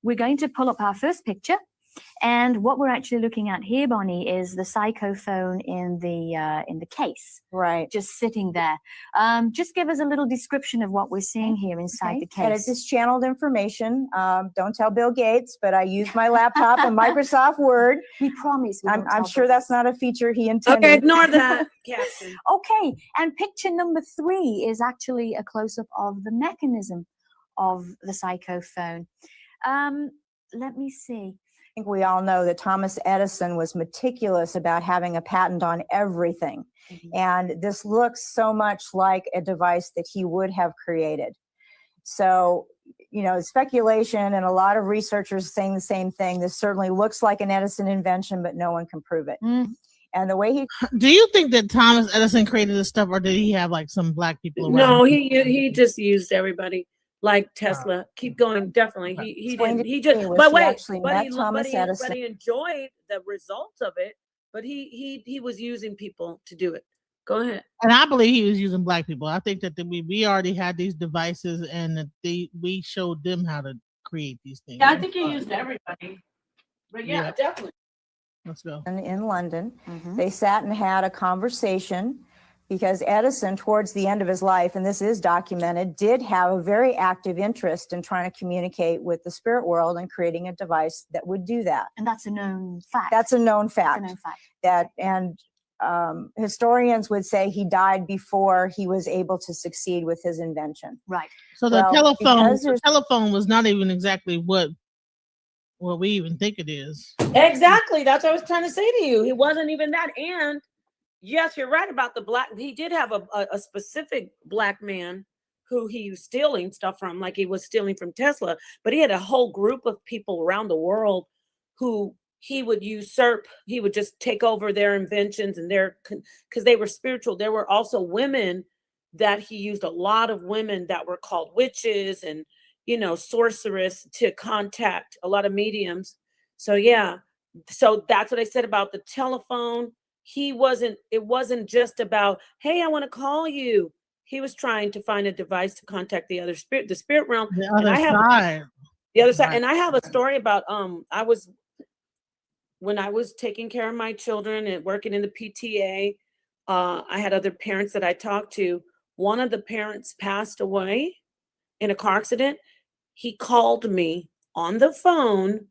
we're going to pull up our first picture. And what we're actually looking at here, Bonnie, is the psychophone in the case, right? Just sitting there. Just give us a little description of what we're seeing here inside the case. And it's just channeled information. Don't tell Bill Gates, but I use my laptop and Microsoft Word. We promise. I'm sure that's not a feature he intended. Okay, ignore that, Captain. Okay, and picture number 3 is actually a close-up of the mechanism of the psychophone. Let me see. I think we all know that Thomas Edison was meticulous about having a patent on everything. And this looks so much like a device that he would have created. So, you know, speculation, and a lot of researchers saying the same thing. This certainly looks like an Edison invention, but no one can prove it. And the way he... Do you think that Thomas Edison created this stuff, or did he have like some black people around? No, he just used everybody. Like Tesla, keep going. Definitely, he didn't. He just. But wait, but he enjoyed the results of it. But he was using people to do it. Go ahead. And I believe he was using black people. I think that we already had these devices, and that we showed them how to create these things. Yeah, I think he used everybody. But yeah, definitely. Let's go. In London, they sat and had a conversation. Because Edison, towards the end of his life, and this is documented, did have a very active interest in trying to communicate with the spirit world and creating a device that would do that. And that's a known fact. That's a known fact. That's a known fact. That, and historians would say he died before he was able to succeed with his invention. Right. So the telephone was not even exactly what we even think it is. Exactly. That's what I was trying to say to you. He wasn't even that. And yes, you're right about the black. He did have a specific black man who he was stealing stuff from, like he was stealing from Tesla. But he had a whole group of people around the world who he would usurp. He would just take over their inventions and because they were spiritual. There were also women that he used, a lot of women that were called witches and, you know, sorceress, to contact a lot of mediums. So yeah, so that's what I said about the telephone. It wasn't just about, hey, I want to call you. He was trying to find a device to contact the other spirit, the spirit realm. The other side. The other side. And I have a story about, when I was taking care of my children and working in the PTA, I had other parents that I talked to. One of the parents passed away in a car accident. He called me on the phone.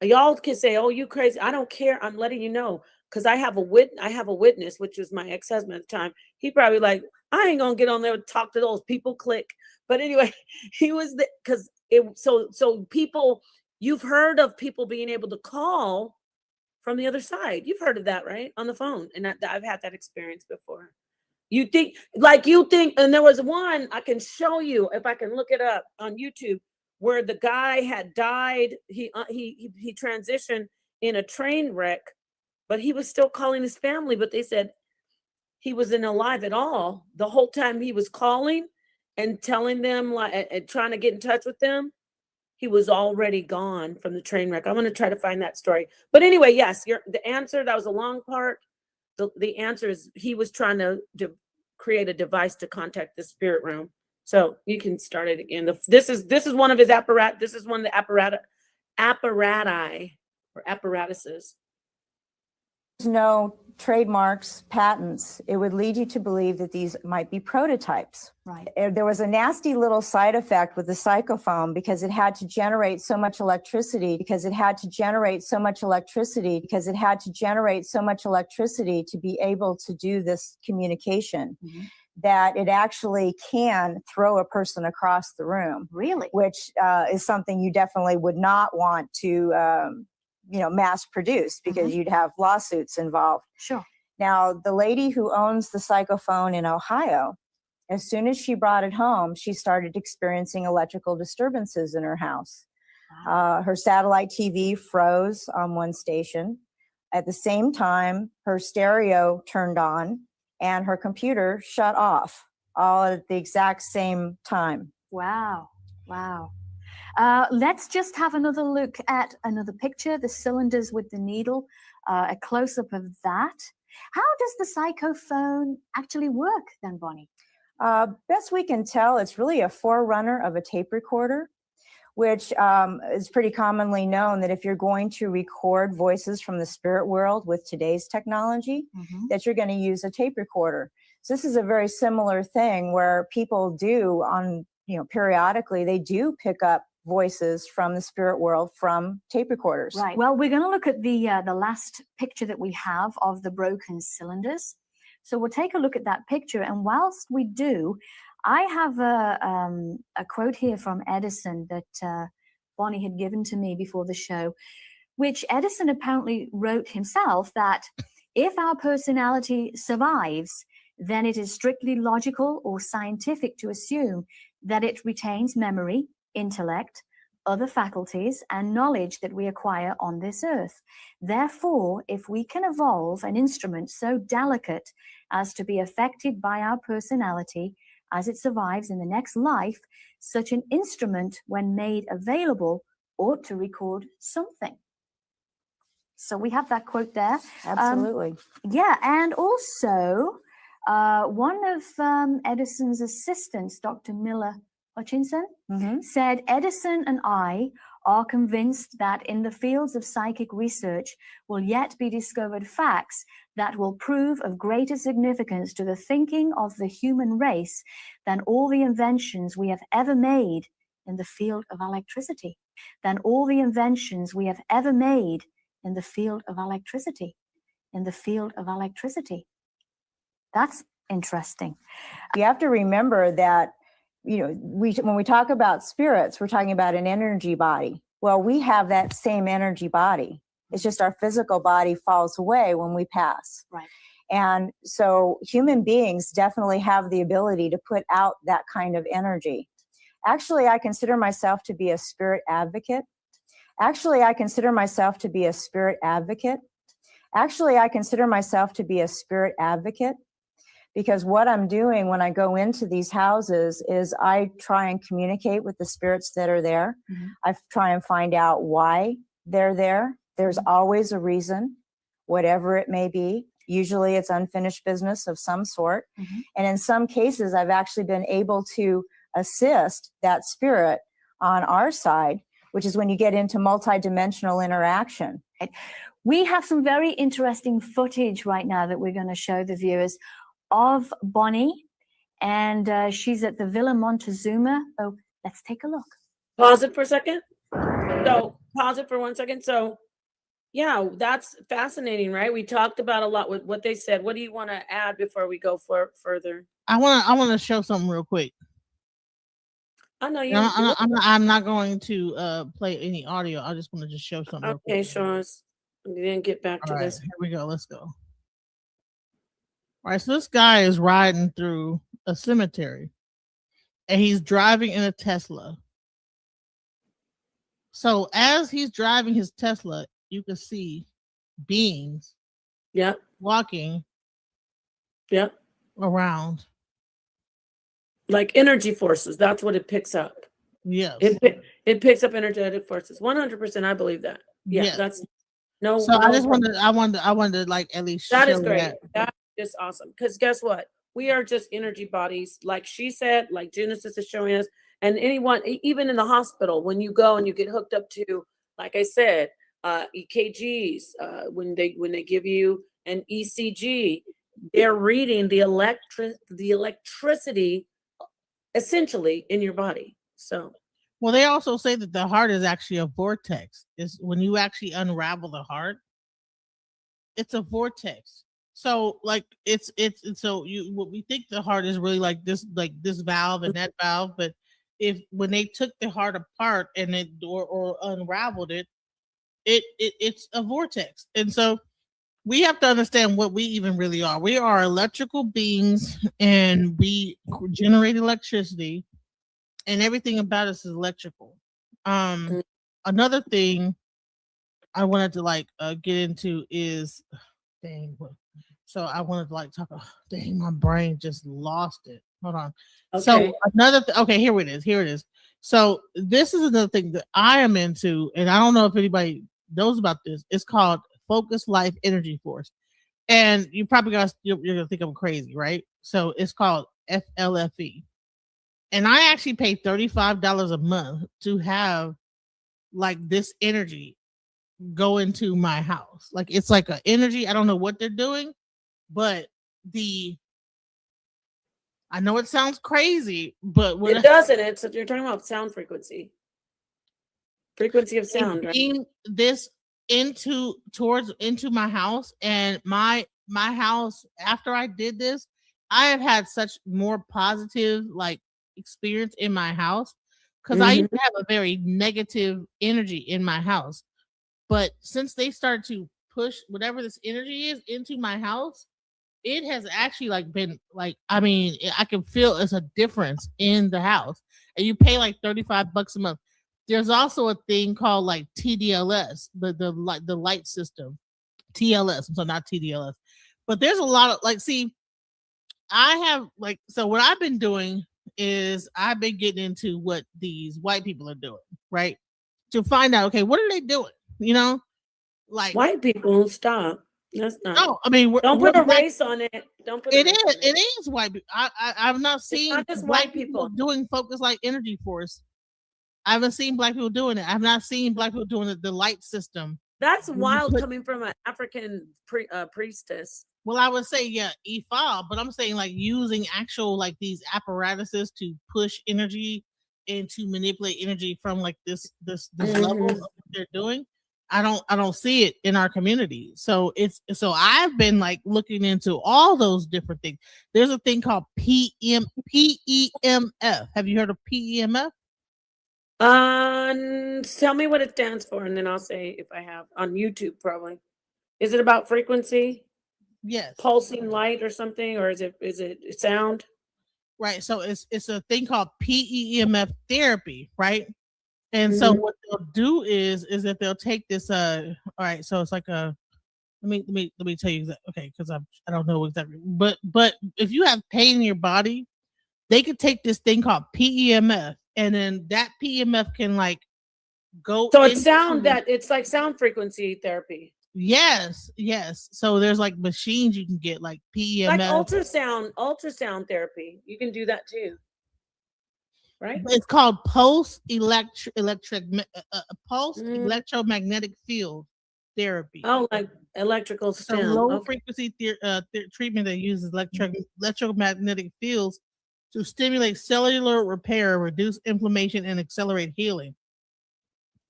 Y'all can say, oh, you crazy. I don't care. I'm letting you know. Because I have a witness, which was my ex-husband at the time. He probably like, I ain't gonna get on there and talk to those people. Click. But anyway, he was so people, you've heard of people being able to call from the other side. You've heard of that, right? On the phone. And I've had that experience before. You think, and there was one I can show you if I can look it up on YouTube, where the guy had died. He transitioned in a train wreck. But he was still calling his family, but they said he wasn't alive at all. The whole time he was calling and telling them, like, and trying to get in touch with them, he was already gone from the train wreck. I'm going to try to find that story. But anyway, yes, the answer, that was a long part. The answer is he was trying to create a device to contact the spirit realm. So you can start it again. This is one of his apparatus. This is one of the apparatuses. No trademarks, patents, it would lead you to believe that these might be prototypes. Right. There was a nasty little side effect with the psychophone because it had to generate so much electricity to be able to do this communication. that it actually can throw a person across the room. Really? Which is something you definitely would not want to, mass produce, because you'd have lawsuits involved. Sure. Now, the lady who owns the psychophone in Ohio, as soon as she brought it home, she started experiencing electrical disturbances in her house. Her satellite TV froze on one station. At the same time, her stereo turned on and her computer shut off, all at the exact same time. Wow. Wow. Let's just have another look at another picture, the cylinders with the needle, a close-up of that. How does the psychophone actually work then, Bonnie? Best we can tell, it's really a forerunner of a tape recorder, which is pretty commonly known that if you're going to record voices from the spirit world with today's technology, that you're going to use a tape recorder. So this is a very similar thing where people do periodically, they do pick up voices from the spirit world from tape recorders. Right. Well, we're going to look at the last picture that we have of the broken cylinders. So we'll take a look at that picture. And whilst we do, I have a quote here from Edison that Bonnie had given to me before the show, which Edison apparently wrote himself, that if our personality survives, then it is strictly logical or scientific to assume that it retains memory, intellect, other faculties, and knowledge that we acquire on this earth. Therefore, if we can evolve an instrument so delicate as to be affected by our personality as it survives in the next life, such an instrument, when made available, ought to record something. So we have that quote there. Absolutely. Yeah, and also one of Edison's assistants, Dr. Miller Hutchinson, said, Edison and I are convinced that in the fields of psychic research will yet be discovered facts that will prove of greater significance to the thinking of the human race than all the inventions we have ever made in the field of electricity. Than all the inventions we have ever made in the field of electricity. In the field of electricity. That's interesting. You have to remember that, when we talk about spirits, we're talking about an energy body. Well, we have that same energy body. It's just our physical body falls away when we pass. Right. And so human beings definitely have the ability to put out that kind of energy. Actually, I consider myself to be a spirit advocate. Actually, I consider myself to be a spirit advocate. Because what I'm doing when I go into these houses is I try and communicate with the spirits that are there. I try and find out why they're there. There's always a reason, whatever it may be. Usually it's unfinished business of some sort. And in some cases, I've actually been able to assist that spirit on our side, which is when you get into multidimensional interaction. We have some very interesting footage right now that we're going to show the viewers of Bonnie, and she's at the Villa Montezuma. Oh, let's take a look. Pause it for a second. So pause it for 1 second. So yeah, that's fascinating, right? We talked about a lot with what they said. What do you want to add before we go further? I want to show something real quick. I know you. I'm not going to play any audio. I just want to just show something. Okay, show us. We didn't get back to this. Here we go. Let's go. All right, so this guy is riding through a cemetery, and he's driving in a Tesla. So as he's driving his Tesla, you can see beings, walking, around, like energy forces. That's what it picks up. Yes, it picks up energetic forces. 100%, I believe that. Yeah, yes. that's no. So I wanted to like at least that show is great. That is awesome. Because guess what? We are just energy bodies, like she said, like Genesis is showing us, and anyone, even in the hospital, when you go and you get hooked up to, like I said, EKGs, when they give you an ECG, they're reading the electricity essentially in your body. So, well, they also say that the heart is actually a vortex. Is when you actually unravel the heart, it's a vortex. So like it's so what we think the heart is really like this valve and that valve, but if when they took the heart apart and it or unraveled it's a vortex. And so we have to understand what we even really are. We are electrical beings and we generate electricity, and everything about us is electrical. Another thing I wanted to get into is dang. So I wanted to talk. Dang, my brain just lost it. Hold on. Okay. So another. Okay, here it is. Here it is. So this is another thing that I am into, and I don't know if anybody knows about this. It's called Focus Life Energy Force, and you probably you're gonna think I'm crazy, right? So it's called FLFE, and I actually pay $35 a month to have this energy go into my house. Like it's like an energy. I don't know what they're doing, but I know it sounds crazy, but it doesn't. You're talking about sound frequency of sound, right? Bring this into my house, and my house. After I did this, I have had such more positive experience in my house because I used to have a very negative energy in my house. But since they started to push whatever this energy is into my house, it has actually been I can feel it's a difference in the house. And you pay $35 a month. There's also a thing called TDLS, the light system. TLS, so not TDLS. But there's a lot of I have so what I've been doing is I've been getting into what these white people are doing, right? To find out, okay, what are they doing? White people, stop. That's not. No, I mean, don't put a race on it. Don't put it. It is white people. I've not seen not just black white people doing Focus Light Energy Force. I haven't seen black people doing it. I've not seen black people doing the light system. That's wild coming from an African priestess. Well, I would say Ifa, but I'm saying using actual these apparatuses to push energy and to manipulate energy from this level of what they're doing. I don't see it in our community. So I've been looking into all those different things. There's a thing called PEMF. Have you heard of PEMF? Tell me what it stands for, and then I'll say if I have on YouTube. Probably. Is it about frequency? Yes. Pulsing light or something, or is it sound? Right. So it's a thing called PEMF therapy, right? And so what they'll do is that they'll take this. All right. So it's let me tell you exactly. Okay, because I don't know exactly. But if you have pain in your body, they could take this thing called PEMF, and then that PEMF can go. So it's it's like sound frequency therapy. Yes. So there's machines you can get PEMF, like ultrasound therapy. You can do that too. Right? It's called pulse electromagnetic field therapy. Oh, like electrical stem. So low frequency treatment that uses electromagnetic fields to stimulate cellular repair, reduce inflammation, and accelerate healing.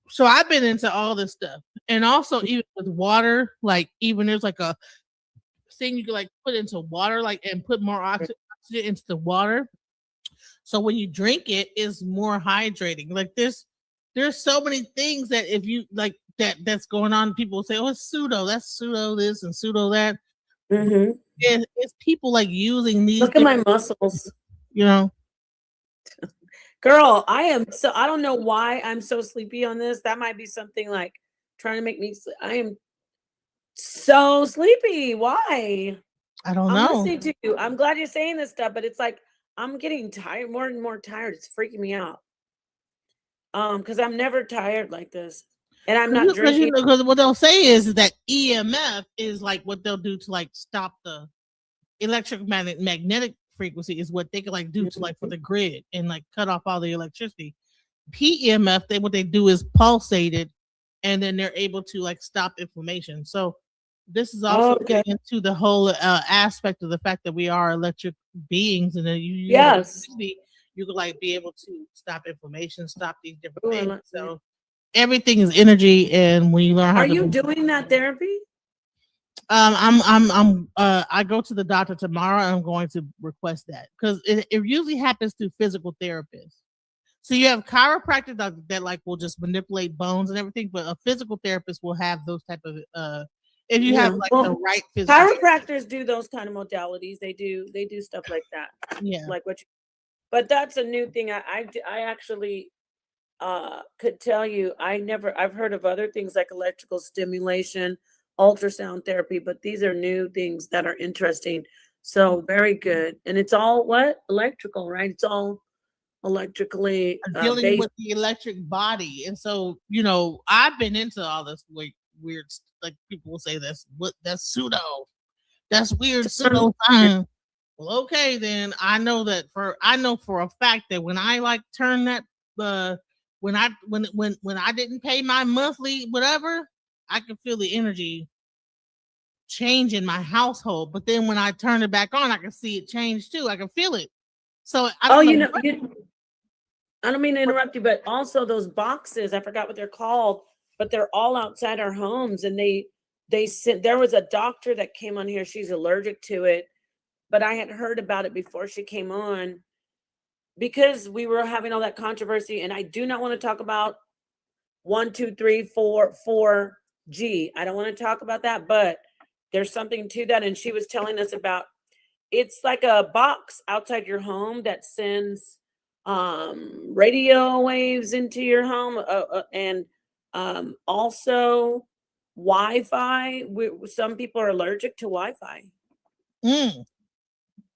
So I've been into all this stuff, and also even with water, even there's a thing you can put into water, and put more oxygen into the water. So when you drink it, it's more hydrating. There's so many things that if you that's going on. People say, "Oh, it's pseudo. That's pseudo this and pseudo that." It's people using these. Look at my muscles. Girl, I don't know why I'm so sleepy on this. That might be something trying to make me sleep. I am so sleepy. Why? I don't know. I'm listening to you. I'm glad you're saying this stuff, but it's I'm getting tired, more and more tired. It's freaking me out. Because I'm never tired like this. And I'm not drinking. Because what they'll say is that EMF is what they'll do to stop the electromagnetic frequency is what they can do to for the grid and cut off all the electricity. PEMF, what they do is pulsate it, and then they're able to stop inflammation. So this is also getting into the whole aspect of the fact that we are electric beings, and then you could be able to stop inflammation, stop these different things. So everything is energy, and when you learn how are you doing that therapy? I go to the doctor tomorrow and I'm going to request that because it usually happens through physical therapists. So you have chiropractic that like will just manipulate bones and everything, but a physical therapist will have those type of if you have like the right physical chiropractors do those kind of modalities. They do stuff like that. Yeah. Like what you, but that's a new thing. I actually could tell you I've heard of other things like electrical stimulation, ultrasound therapy, but these are new things that are interesting. So very good. And it's all what? Electrical, right? It's all electrically dealing based. with the electric body. And so, you know, I've been into all this weird, like people will say that's pseudo. That's weird pseudo science. Well, okay, then I know for a fact that when I like turn that when I didn't pay my monthly whatever, I could feel the energy change in my household. But then when I turn it back on, I can see it change too. I can feel it. So I don't I don't mean to interrupt you, but also those boxes, I forgot what they're called, but they're all outside our homes. And they sent, there was a doctor that came on here. She's allergic to it, but I had heard about it before she came on because we were having all that controversy. And I do not want to talk about 1, 2, 3, 4, 4G. I don't want to talk about that, but there's something to that. And she was telling us about, it's like a box outside your home that sends radio waves into your home and also Wi-Fi. Some people are allergic to Wi-Fi.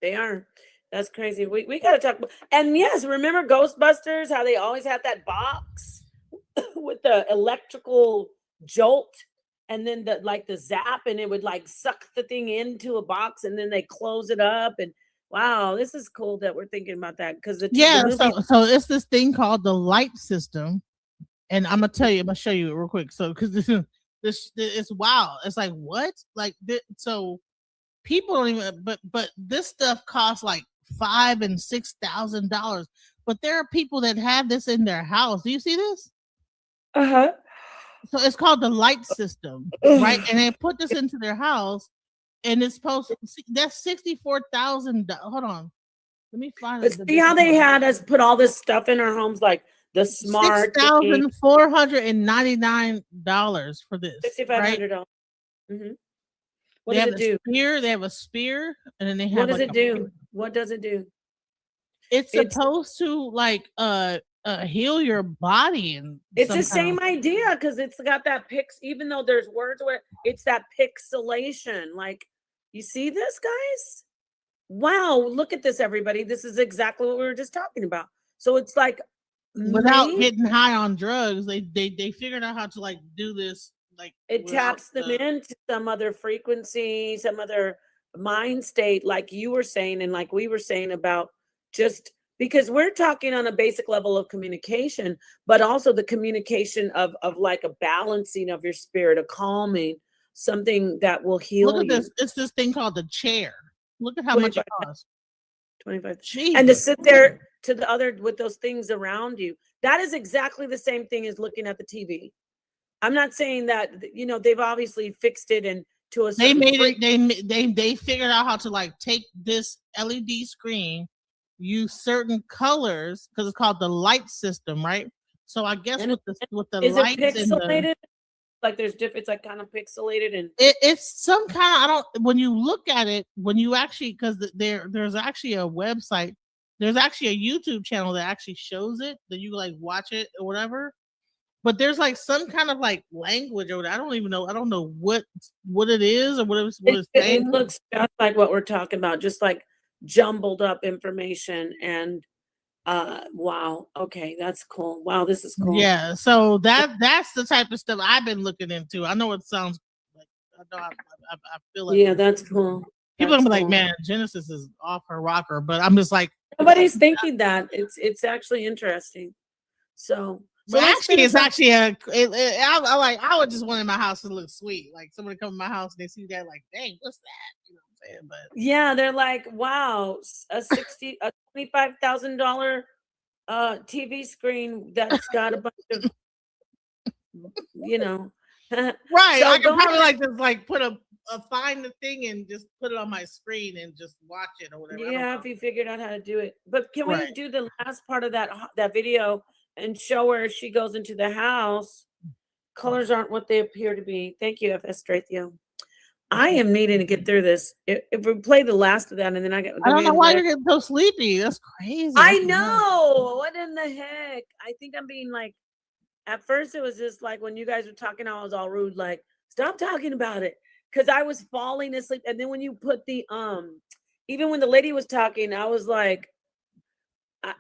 They are. That's crazy. We got to talk about, and yes, remember Ghostbusters, how they always had that box with the electrical jolt and then the zap, and it would like suck the thing into a box and then they close it up. And wow, this is cool that we're thinking about that because the movie. So it's this thing called the light system, and I'm gonna show you it real quick. So because this it's wow, it's like what, like so people don't even, but this stuff costs like $5,000 and $6,000. But there are people that have this in their house. Do you see this? So it's called the light system, right? And they put this into their house. And it's supposed to, that's $64,000. Hold on. Let me find it. See how they had us put all this stuff in our homes, like the smart $6,499 for this. $6,500. Mm-hmm. What does it do? They have a spear, and then they have. What does it do? What does it do? It's supposed to heal your body, and it's the same idea because it's got that even though there's words where it's that pixelation. Like, you see this, guys? Wow, look at this, everybody. This is exactly what we were just talking about. So it's like without getting high on drugs, they figured out how to like do this. Like it taps them into some other frequency, some other mind state, like you were saying, and like we were saying about just because we're talking on a basic level of communication, but also the communication of like a balancing of your spirit, a calming, something that will heal. Look at this. It's this thing called the chair. Look at how much it costs. 25. And to sit there to the other with those things around you. That is exactly the same thing as looking at the TV. I'm not saying that, they've obviously fixed it and to a they made it. They figured out how to like take this LED screen, use certain colors because it's called the light system, right? So I guess with the is lights it pixelated? Like there's it's like kind of pixelated and it's some kind of when you look at it, when you actually because there's actually a website, there's actually a YouTube channel that actually shows it that you like watch it or whatever. But there's like some kind of like language or I don't even know. I don't know what it is or what it's saying. It looks just like what we're talking about, just like jumbled up information and wow. Okay, that's cool. Wow, this is cool. Yeah, so that's the type of stuff I've been looking into. I know it sounds like I feel like that's cool. People are gonna be like, man, Genesis is off her rocker, but I'm just like nobody's thinking that. It's actually interesting. So actually, it's actually I would just want in my house to look sweet. Like somebody come to my house and they see that, like, dang, what's that? You know what I'm saying? But yeah, they're like, wow, a $25,000 TV screen that's got a bunch of, right. So I can probably like just like put a find the thing and just put it on my screen and just watch it or whatever. Yeah, if you figured out how to do it. But can we Right. do the last part of that video and show her she goes into the house? Colors aren't what they appear to be. Thank you, FS Strathio. I am needing to get through this. If we play the last of that, and then I don't know why you're getting so sleepy. That's crazy. I know. What in the heck? I think I'm being like. At first, it was just like when you guys were talking, I was all rude, like stop talking about it, because I was falling asleep. And then when you put the even when the lady was talking, I was like,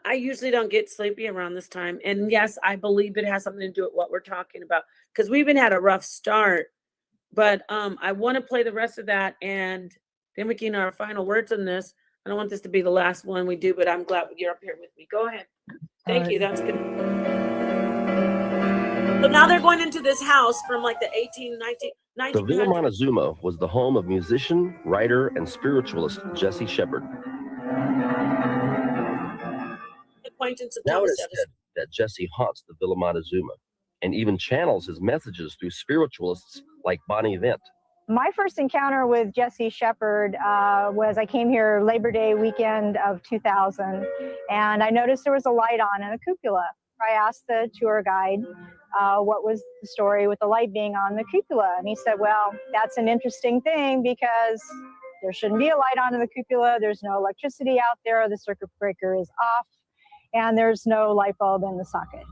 I usually don't get sleepy around this time. And yes, I believe it has something to do with what we're talking about, because we've been had a rough start. But I want to play the rest of that, and then we can our final words on this. I don't want this to be the last one we do, but I'm glad you're up here with me. Go ahead. Thank you. That's good. So now they're going into this house from like the 1900s. The Villa Montezuma was the home of musician, writer, and spiritualist Jesse Shepard. Acquaintance of Now it Thomas is Edison. said that Jesse haunts the Villa Montezuma and even channels his messages through spiritualists like Bonnie Vent. My first encounter with Jesse Shepard was I came here Labor Day weekend of 2000, and I noticed there was a light on in a cupola. I asked the tour guide what was the story with the light being on the cupola, and he said, well, that's an interesting thing because there shouldn't be a light on in the cupola. There's no electricity out there. The circuit breaker is off, and there's no light bulb in the socket.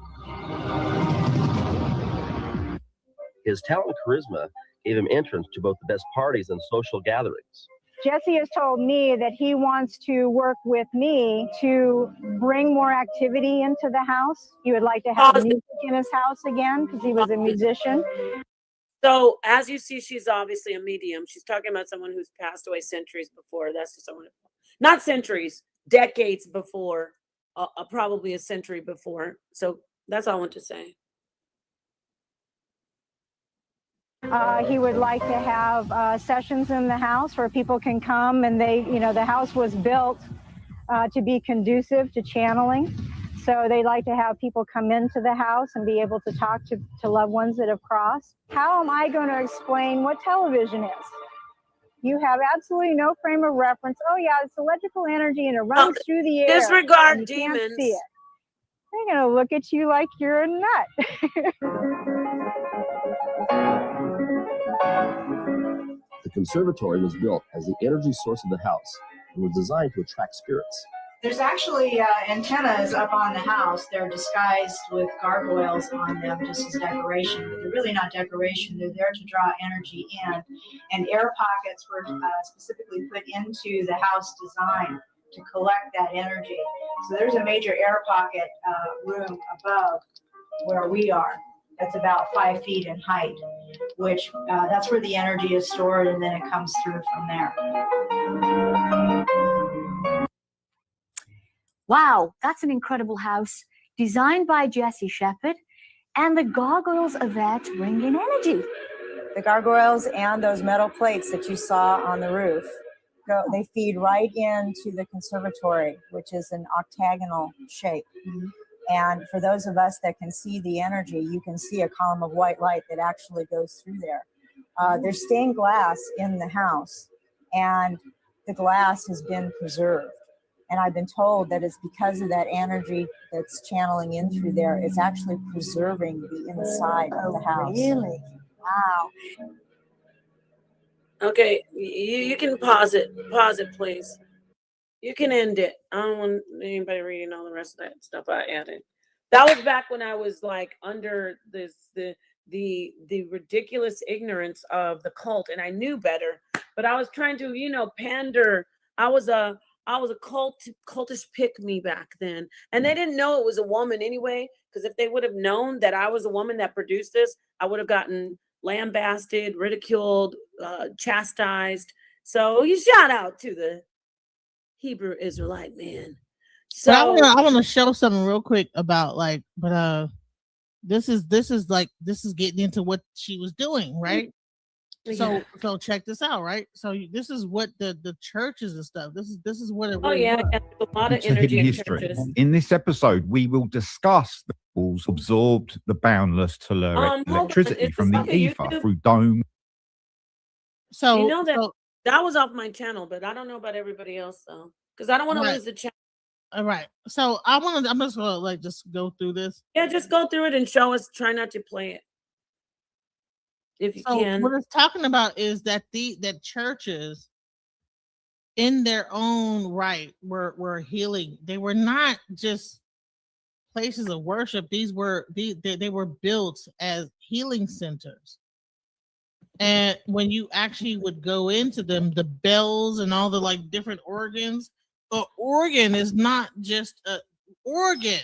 His talent and charisma gave him entrance to both the best parties and social gatherings. Jesse has told me that he wants to work with me to bring more activity into the house. He would like to have music in his house again because he was a musician. So as you see, she's obviously a medium. She's talking about someone who's passed away centuries before. That's just someone, not centuries, decades before, probably a century before. So that's all I want to say. He would like to have sessions in the house where people can come, and the house was built to be conducive to channeling. So they like to have people come into the house and be able to talk to loved ones that have crossed. How am I going to explain what television is? You have absolutely no frame of reference. Oh yeah, it's electrical energy and it runs through the air. Disregard you demons. Can't see it. They're going to look at you like you're a nut. The conservatory was built as the energy source of the house and was designed to attract spirits. There's actually antennas up on the house. They're disguised with gargoyles on them just as decoration, but they're really not decoration. They're there to draw energy in. And air pockets were specifically put into the house design to collect that energy. So there's a major air pocket room above where we are. That's about 5 feet in height, which that's where the energy is stored, and then it comes through from there. Wow, that's an incredible house designed by Jesse Shepard, and the gargoyles are there to bring in energy. The gargoyles and those metal plates that you saw on the roof, they feed right into the conservatory, which is an octagonal shape. Mm-hmm. And for those of us that can see the energy, you can see a column of white light that actually goes through there. There's stained glass in the house, and the glass has been preserved. And I've been told that it's because of that energy that's channeling in through there, it's actually preserving the inside of the house. Really? Wow. Okay, you can pause it. Pause it, please. You can end it. I don't want anybody reading all the rest of that stuff I added. That was back when I was like under the ridiculous ignorance of the cult, and I knew better, but I was trying to, pander. I was a cultish pick-me back then, and they didn't know it was a woman anyway, because if they would have known that I was a woman that produced this, I would have gotten lambasted, ridiculed, chastised. So you shout out to the Hebrew Israelite man. So I want to show something real quick about this is getting into what she was doing, right? Yeah. So check this out, right? So this is what the churches and stuff. This is what it. Oh really yeah, was. a lot of Hidden energy in history. churches. In this episode, we will discuss the balls absorbed the boundless telluric Hold on. electricity Is from this the on ether YouTube? through dome. So you know that so that was off my channel, but I don't know about everybody else though, because I don't want to right. lose the channel. All right. So I'm just gonna like just go through this. Yeah, just go through it and show us. Try not to play it if you So what can. it's talking about is that that churches in their own right were healing. They were not just places of worship. These were they were built as healing centers. And when you actually would go into them, the bells and all the like different organs, an organ is not just a organ,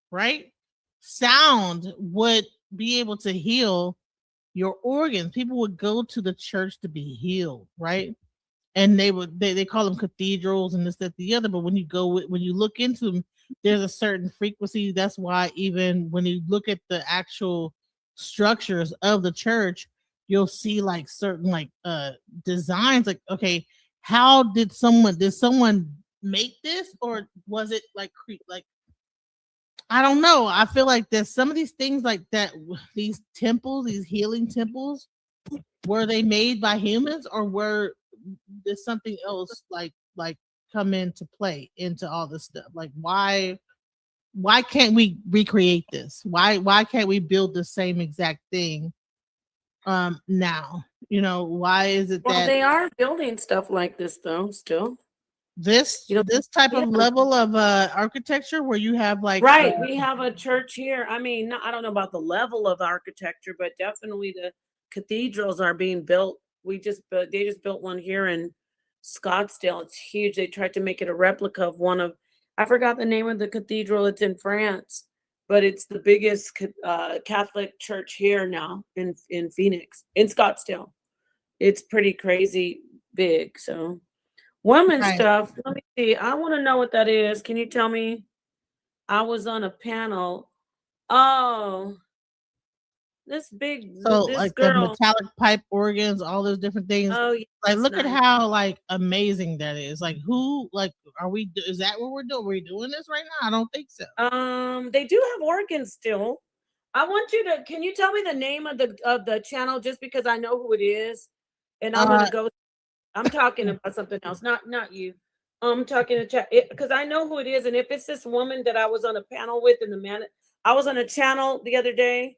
right? Sound would be able to heal your organs. People would go to the church to be healed, right? And they call them cathedrals and this, that, the other. But when you look into them, there's a certain frequency. That's why even when you look at the actual structures of the church, you'll see like certain like designs. Like, okay, how did someone make this, or was it like I don't know. I feel like there's some of these things like that. These temples, these healing temples, were they made by humans, or did something else like come into play into all this stuff? Like why can't we recreate this? Why can't we build the same exact thing now? You know, why is it Well, that they are building stuff like this though. Still, this this type of level of architecture where you have like right? We have a church here. I mean, I don't know about the level of architecture, but definitely the cathedrals are being built. They just built one here in Scottsdale. It's huge. They tried to make it a replica of one of, I forgot the name of the cathedral. It's in France, but it's the biggest Catholic church here now in Phoenix, in Scottsdale. It's pretty crazy big. So women Right. stuff. Let me see. I want to know what that is. Can you tell me? I was on a panel. Oh, this like the girl. metallic pipe organs, all those different things. Oh, yeah, Like, look that's at nice. how like amazing that is. Like, who like is that what we're doing? Are we doing this right now? I don't think so. They do have organs still. I want you to. Can you tell me the name of the channel, just because I know who it is, and I'm gonna go. I'm talking about something else, not you. I'm talking to chat because I know who it is, and if it's this woman that I was on a panel with, and the man, I was on a channel the other day.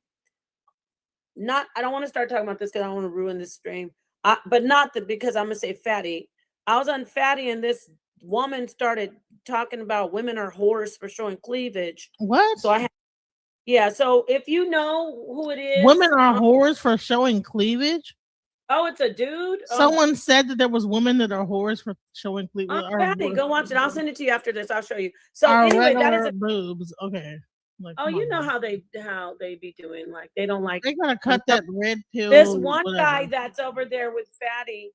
I don't want to start talking about this because I don't want to ruin this stream. But not because I'm gonna say fatty. I was on fatty, and this woman started talking about women are whores for showing cleavage. What? So yeah. So if you know who it is, Women are whores for showing cleavage. Oh, it's a dude. Someone said that there was women that are whores for showing cleavage. Fatty, go watch it. I'll send it to you after this. I'll show you. So Our anyway, that is regular boobs. Okay. Like, oh, come you on, know man. how they be doing. Like they don't like. They gotta cut that red pill. This one whatever. guy that's over there with Fatty,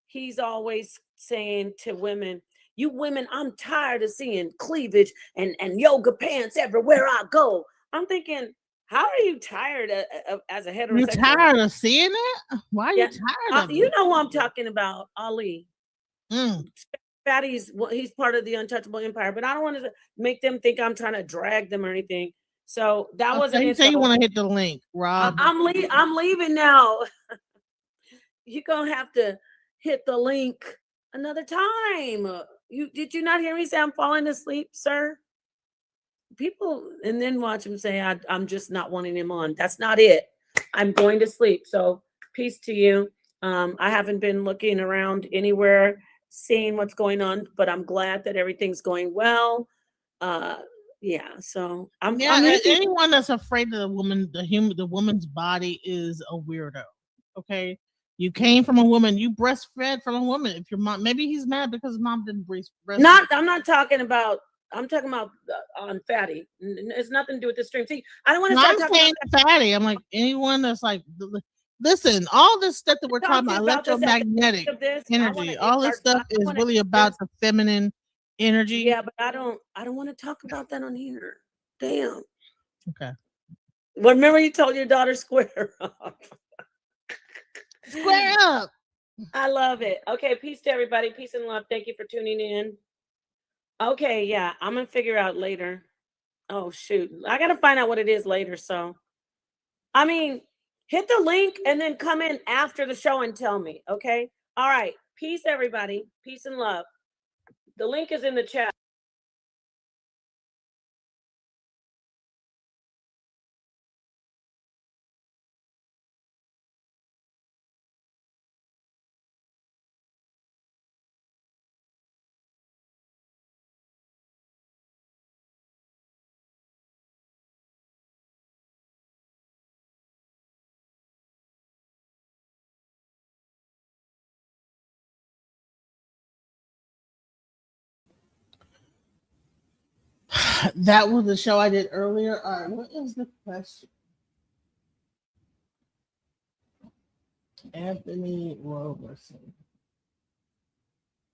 he's always saying to women, "You women, I'm tired of seeing cleavage and yoga pants everywhere I go." I'm thinking, how are you tired as a heterosexual? You tired of seeing it? Why are you tired of You it? know who I'm talking about, Ali. Fatty's he's part of the Untouchable Empire, but I don't want to make them think I'm trying to drag them or anything. So that wasn't it. You say you want to hit the link, Rob. I'm leaving now. You're gonna have to hit the link another time. Did you not hear me say I'm falling asleep, sir? People, and then watch him say I'm just not wanting him on. That's not it. I'm going to sleep. So peace to you. I haven't been looking around anywhere, seeing what's going on, but I'm glad that everything's going well. Yeah. So anyone that's afraid of the woman, the woman's body is a weirdo. Okay. You came from a woman. You breastfed from a woman. If your mom, maybe he's mad because mom didn't breastfeed. I'm not talking about. I'm talking about on Fatty. It's nothing to do with the stream. See, I don't want to start talking about Fatty. I'm like anyone that's like, listen, all this stuff that we're talking about, electromagnetic energy, all this stuff is really about the feminine energy. Yeah, but I don't want to talk about that on here. Damn. Okay. Well, remember you told your daughter square up. Square up. I love it. Okay, peace to everybody. Peace and love. Thank you for tuning in. Okay, yeah, I'm gonna figure out later. Oh shoot, I gotta find out what it is later. So, I mean, hit the link and then come in after the show and tell me. Okay. All right. Peace, everybody. Peace and love. The link is in the chat. That was the show I did earlier. All right, what is the question? Anthony Roberson.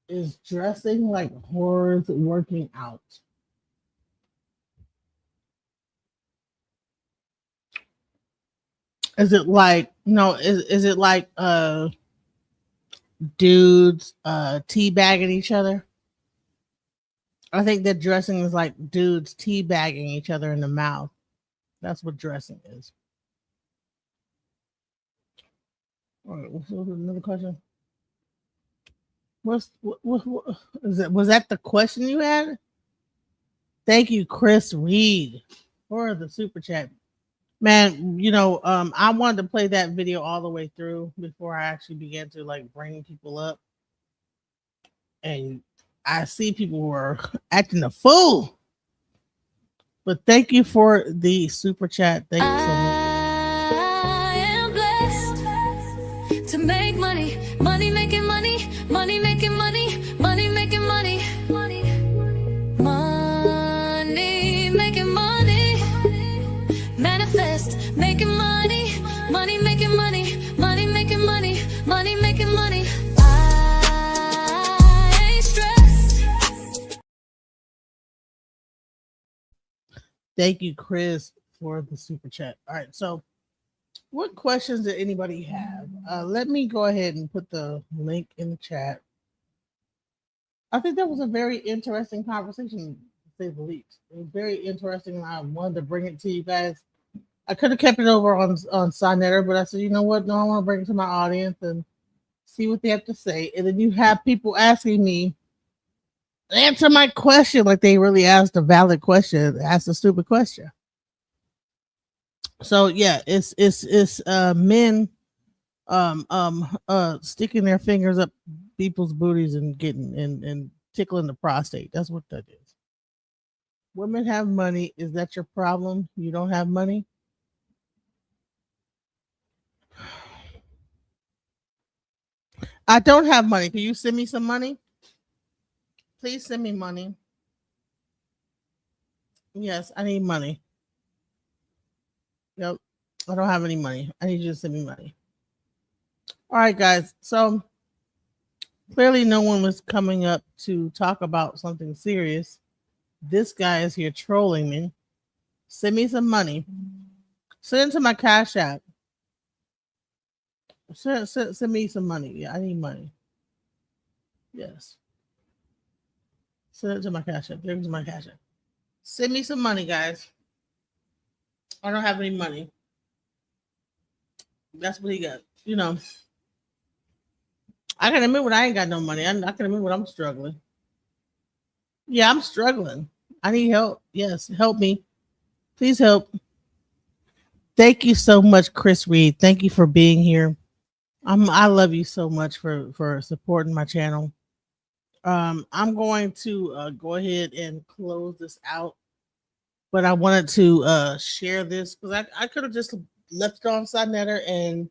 Is dressing like whores working out? Is it like is it like dudes teabagging each other? I think that dressing is like dudes teabagging each other in the mouth. That's what dressing is. All right, what's another question? What is it? Was that the question you had? Thank you, Chris Reed, for the super chat. Man, I wanted to play that video all the way through before I actually began to like bring people up. And I see people who are acting a fool. But thank you for the super chat. Thank you so much. I am blessed to make money, money making money, money making money, money making money, money making money, manifest making money, money making money, money making money, money making money. I ain't stressed. Thank you, Chris, for the super chat. All right, so what questions did anybody have? Let me go ahead and put the link in the chat. I think that was a very interesting conversation, to say the least. It was very interesting, and I wanted to bring it to you guys. I could have kept it over on Sonetter, but I said, you know what? No, I want to bring it to my audience and see what they have to say. And then you have people asking me, answer my question like they really asked a valid question, asked a stupid question. So yeah, it's men sticking their fingers up people's booties and getting and tickling the prostate. That's what that is. Women have money. Is that your problem? You don't have money? I don't have money. Can you send me some money? Please send me money. Yes, I need money. Nope, I don't have any money. I need you to send me money. All right, guys. So clearly no one was coming up to talk about something serious. This guy is here trolling me. Send me some money. Send it to my Cash App. Send me some money. Yeah, I need money. Yes. Send it to my Cash App. There's my Cash App. Send me some money, guys. I don't have any money. That's what he got. I can admit when I ain't got no money. I can admit when I'm struggling. Yeah, I'm struggling. I need help. Yes, help me. Please help. Thank you so much, Chris Reed. Thank you for being here. I love you so much for supporting my channel. I'm going to go ahead and close this out, but I wanted to share this because I could have just left it on Sidenetter and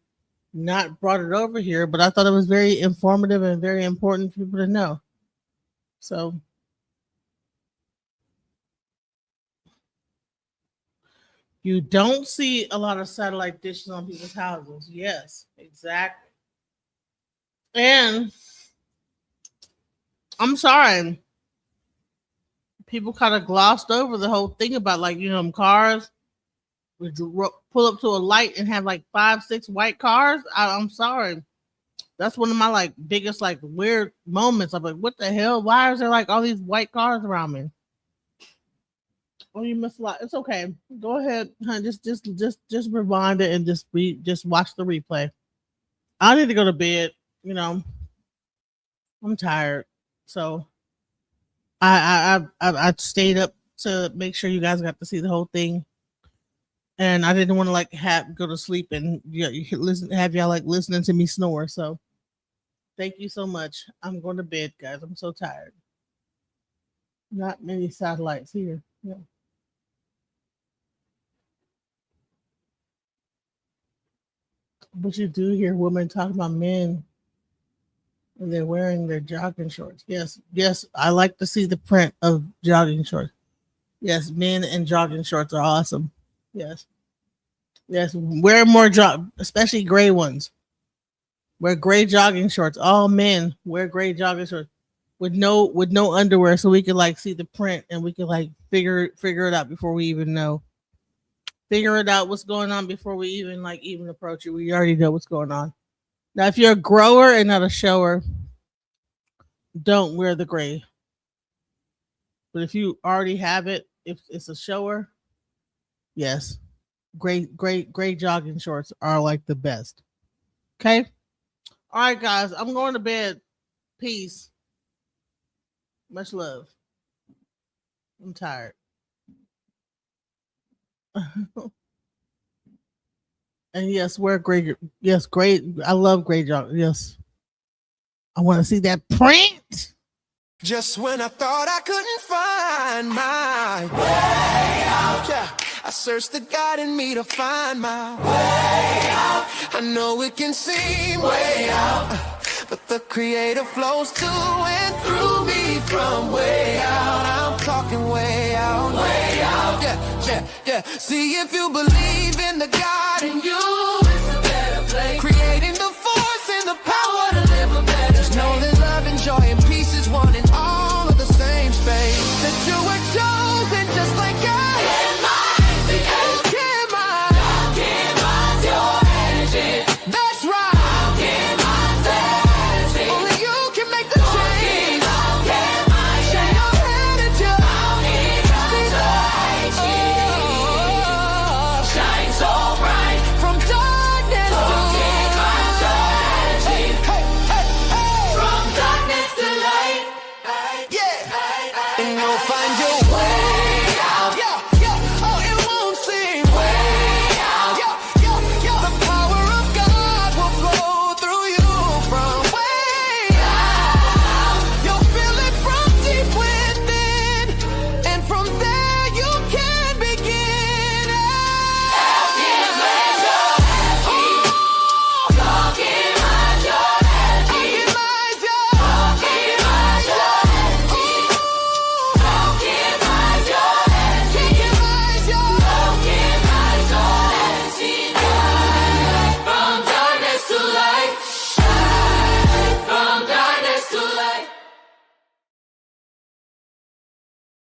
not brought it over here, but I thought it was very informative and very important for people to know. So you don't see a lot of satellite dishes on people's houses. Yes, exactly. And I'm sorry, people kind of glossed over the whole thing about cars would pull up to a light and have like 5-6 white cars. I'm sorry. That's one of my biggest weird moments. I'm like, what the hell? Why is there all these white cars around me? Oh, you missed a lot. It's okay. Go ahead, hon. Just rewind it and just watch the replay. I need to go to bed. You know, I'm tired, so I stayed up to make sure you guys got to see the whole thing, and I didn't want to like go to sleep and you listen, have y'all like listening to me snore. So, thank you so much. I'm going to bed, guys. I'm so tired. Not many satellites here. Yeah. But you do hear women talking about men and they're wearing their jogging shorts. Yes, I like to see the print of jogging shorts. Yes, men and jogging shorts are awesome. Yes, wear more especially gray ones. Wear gray jogging shorts. All men wear gray jogging shorts with no underwear, so we can like see the print and we can like figure it out before we even know. Figure it out what's going on before we even approach it. We already know what's going on. Now, if you're a grower and not a shower, don't wear the gray. But if you already have it, if it's a shower, yes, gray jogging shorts are like the best. Okay. All right, guys, I'm going to bed. Peace. Much love. I'm tired. And yes, wear gray. Yes, great. I love gray jogging. Yes. I want to see that print. Just when I thought I couldn't find my way out, yeah, I searched the God in me to find my way out. I know it can seem way out, but the Creator flows to and through me from way out. I'm talking way out, yeah. See if you believe in the God in you.